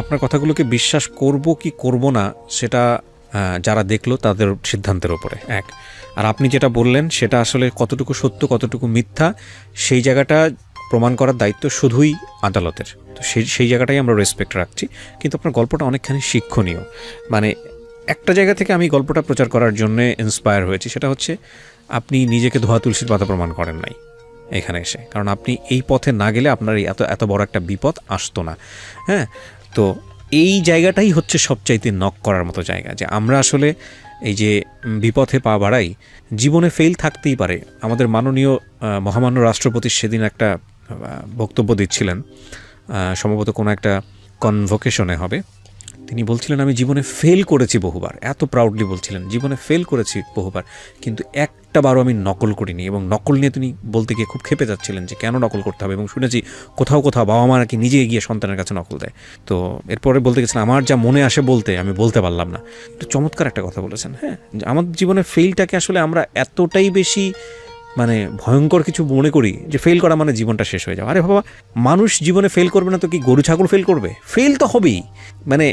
আপনার কথাগুলোকে বিশ্বাস করব কি করব না সেটা যারা দেখলো তাদের সিদ্ধান্তের উপরে এক। আর আপনি যেটা বললেন সেটা আসলে কতটুকু সত্য কতটুকু মিথ্যা সেই জায়গাটা প্রমাণ করার দায়িত্ব শুধুই আদালতের। তো সেই জায়গাটাই আমরা রেসপেক্ট রাখছি। কিন্তু আপনার গল্পটা অনেকখানি শিক্ষণীয়। মানে একটা জায়গা থেকে আমি গল্পটা প্রচার করার জন্য ইন্সপায়ার হয়েছি, সেটা হচ্ছে আপনি নিজেকে ধোয়া তুলসীর পাতা প্রমাণ করেন নাই এখানে এসে, কারণ আপনি এই পথে না গেলে আপনার এত বড় একটা বিপদ আসতো না। হ্যাঁ, তো এই জায়গাটাই হচ্ছে সবচাইতে নক করার মতো জায়গা, যে আমরা আসলে এই যে বিপথে পা বাড়াই, জীবনে ফেল থাকতেই পারে। আমাদের মাননীয় মহামান্য রাষ্ট্রপতি সেদিন একটা বক্তব্য দিচ্ছিলেন, সম্ভবত কোনো একটা কনভোকেশনে হবে। তিনি বলছিলেন আমি জীবনে ফেল করেছি বহুবার, এত প্রাউডলি বলছিলেন জীবনে ফেল করেছি বহুবার, কিন্তু একটা বারও আমি নকল করিনি। এবং নকল নিয়ে তিনি বলতে গিয়ে খুব ক্ষেপে যাচ্ছিলেন যে কেন নকল করতে হবে, এবং শুনেছি কোথাও বাবা মা নাকি নিজে গিয়ে সন্তানের কাছে নকল দেয়। তো এরপরে বলতে গেছিলেন আমার যা মনে আসে বলতে আমি বলতে পারলাম না। তো চমৎকার একটা কথা বলেছেন। হ্যাঁ, আমার জীবনের ফেলটাকে আসলে আমরা এতটাই বেশি মানে ভয়ঙ্কর কিছু মনে করি যে ফেল করা মানে জীবনটা শেষ হয়ে যাওয়া। আরে বাবা, মানুষ জীবনে ফেল করবে না তো কি গরু ছাগল ফেল করবে? ফেল তো হবেই। মানে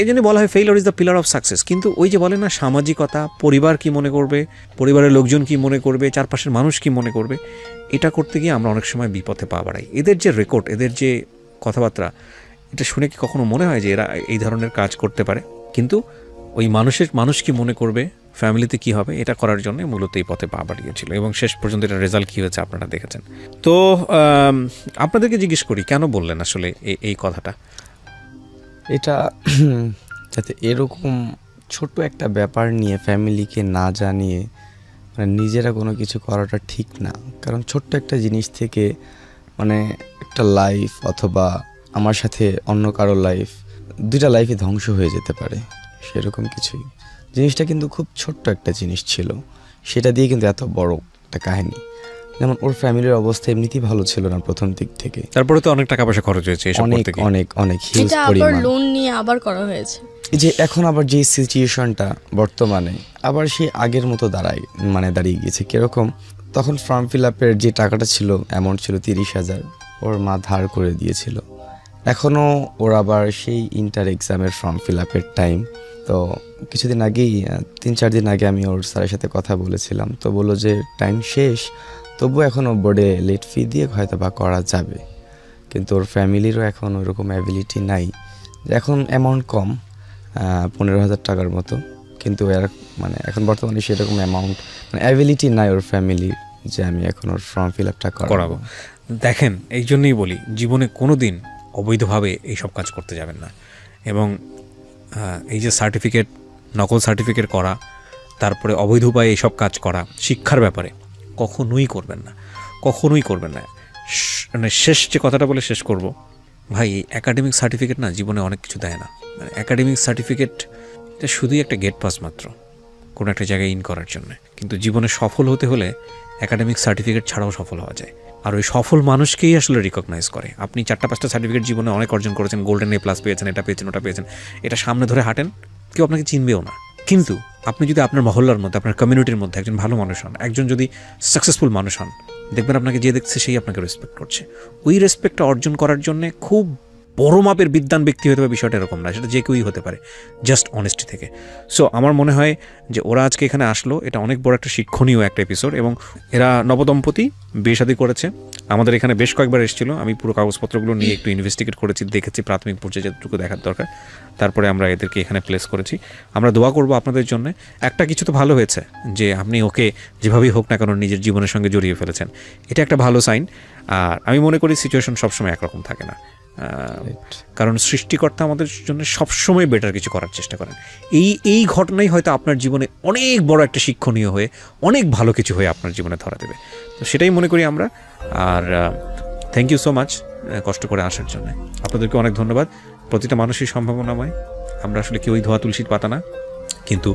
এই জন্য বলা হয় failure is the pillar of success. কিন্তু ওই যে বলে না সামাজিকতা, পরিবার কি মনে করবে, পরিবারের লোকজন কি মনে করবে, চারপাশের মানুষ কি মনে করবে, এটা করতে গিয়ে আমরা অনেক সময় বিপথে পা বাড়াই। এদের যে রেকর্ড, এদের যে কথাবার্তা, এটা শুনে কি কখনো মনে হয় যে এরা এই ধরনের কাজ করতে পারে? কিন্তু ওই মানুষ কি মনে করবে, ফ্যামিলিতে কি হবে, এটা করার জন্য মূলত এই পথে পা বাড়িয়েছিল। এবং শেষ পর্যন্ত এটা রেজাল্ট কী হয়েছে আপনারা দেখেছেন। তো আপনাদেরকে জিজ্ঞেস করি কেন বললেন আসলে এই কথাটা? এটা যাতে এরকম ছোট একটা ব্যাপার নিয়ে ফ্যামিলিকে না জানিয়ে মানে নিজেরা কোনো কিছু করাটা ঠিক না। কারণ ছোট্ট একটা জিনিস থেকে মানে একটা লাইফ অথবা আমার সাথে অন্য কারো লাইফ, দুইটা লাইফই ধ্বংস হয়ে যেতে পারে, সেরকম কিছুই। জিনিসটা কিন্তু খুব ছোট্ট একটা জিনিস ছিল, সেটা দিয়ে কিন্তু এত বড় একটা কাহিনী। যেমন ওর ফ্যামিলির অবস্থা এমনিতেই ভালো ছিল না প্রথম দিক থেকে, তারপরে তো অনেক টাকা পয়সা খরচ হয়েছে এসব অনেক করতে গিয়ে। অনেক অনেক হিউজ এটা আবার পরিমাণ। লোন নিয়ে আবার করা হয়েছে। এই যে এখন আবার যে সিচুয়েশনটা বর্তমানে আবার সেই আগের মতো দাঁড়িয়ে গিয়েছে। কিরকম, তখন ফর্ম ফিল আপের যে টাকাটা ছিল, অ্যামাউন্ট ছিল 30,000, ওর মা ধার করে দিয়েছিল। এখনও ওর আবার সেই ইন্টার এক্সামের ফর্ম ফিল আপের টাইম। তো কিছুদিন আগেই 3-4 দিন আগে আমি ওর স্যারের সাথে কথা বলেছিলাম, তো বললো যে টাইম শেষ, তবু এখনও বোর্ডে লেট ফি দিয়ে হয়তো বা করা যাবে। কিন্তু ওর ফ্যামিলিরও এখন ওরকম অ্যাবিলিটি নাই। এখন অ্যামাউন্ট কম, 15,000 টাকার মতো, কিন্তু এর মানে এখন বর্তমানে সেরকম অ্যামাউন্ট মানে অ্যাবিলিটি নাই ওর ফ্যামিলির যে আমি এখন ওর ফর্ম ফিল আপটা করাবো। দেখেন, এই জন্যই বলি জীবনে কোনো দিন অবৈধভাবে এইসব কাজ করতে যাবেন না। এবং এই যে সার্টিফিকেট, নকল সার্টিফিকেট করা, তারপরে অবৈধ উপায়ে এইসব কাজ করা, শিক্ষার ব্যাপারে কখনোই করবেন না, কখনোই করবেন না। মানে শেষ যে কথাটা বলে শেষ করব, ভাই এই অ্যাকাডেমিক সার্টিফিকেট না জীবনে অনেক কিছু দেয় না। মানে অ্যাকাডেমিক সার্টিফিকেট এটা শুধুই একটা গেট পাস মাত্র কোনো একটা জায়গায় ইন করার জন্য। কিন্তু জীবনে সফল হতে হলে অ্যাকাডেমিক সার্টিফিকেট ছাড়াও সফল হওয়া যায়। আর ওই সফল মানুষকেই আসলে রিকগনাইজ করে। আপনি 4-5টা সার্টিফিকেট জীবনে অনেক অর্জন করেছেন, গোল্ডেন A+ পেয়েছেন, এটা পেয়েছেন, ওটা পেয়েছেন, এটা সামনে ধরে হাঁটেন, কেউ আপনাকে চিনবেও না। কিন্তু আপনি যদি আপনার মহল্লার মধ্যে, আপনার কমিউনিটির মধ্যে একজন ভালো মানুষ হন, একজন যদি সাকসেসফুল মানুষ হন, দেখবেন আপনাকে যে দেখছে সেই আপনাকে রেসপেক্ট করছে। ওই রেসপেক্টটা অর্জন করার জন্যে খুব বড় মাপের বিদ্বান ব্যক্তি হতে হবে বিষয়টা এরকম না, সেটা যে কেউই হতে পারে, জাস্ট অনেস্টি থেকে। সো আমার মনে হয় যে ওরা আজকে এখানে আসলো, এটা অনেক বড় একটা শিক্ষণীয় একটা এপিসোড। এবং এরা নবদম্পতি, বিয়ে শাদী করেছে, আমাদের এখানে বেশ কয়েকবার এসেছিলো। আমি পুরো কাগজপত্রগুলো নিয়ে একটু ইনভেস্টিগেট করেছি, দেখেছি প্রাথমিক পর্যায়ে যতটুকু দেখার দরকার, তারপরে আমরা এদেরকে এখানে প্লেস করেছি। আমরা দোয়া করবো আপনাদের জন্য। একটা কিছু তো ভালো হয়েছে যে আপনি ওকে যেভাবেই হোক না কেন নিজের জীবনের সঙ্গে জড়িয়ে ফেলেছেন, এটা একটা ভালো সাইন। আর আমি মনে করি সিচুয়েশন সবসময় একরকম থাকে না, কারণ সৃষ্টিকর্তা আমাদের জন্য সবসময় বেটার কিছু করার চেষ্টা করেন। এই ঘটনাই হয়তো আপনার জীবনে অনেক বড় একটা শিক্ষণীয় হয়ে অনেক ভালো কিছু হয়ে আপনার জীবনে ধরা দেবে। তো সেটাই মনে করি আমরা। আর থ্যাংক ইউ সো মাচ কষ্ট করে আসার জন্য। আপনাদেরকে অনেক ধন্যবাদ। প্রতিটা মানুষই সম্ভাবনাময়, আমরা আসলে কেউই ধোয়া তুলসীর পাতা না, কিন্তু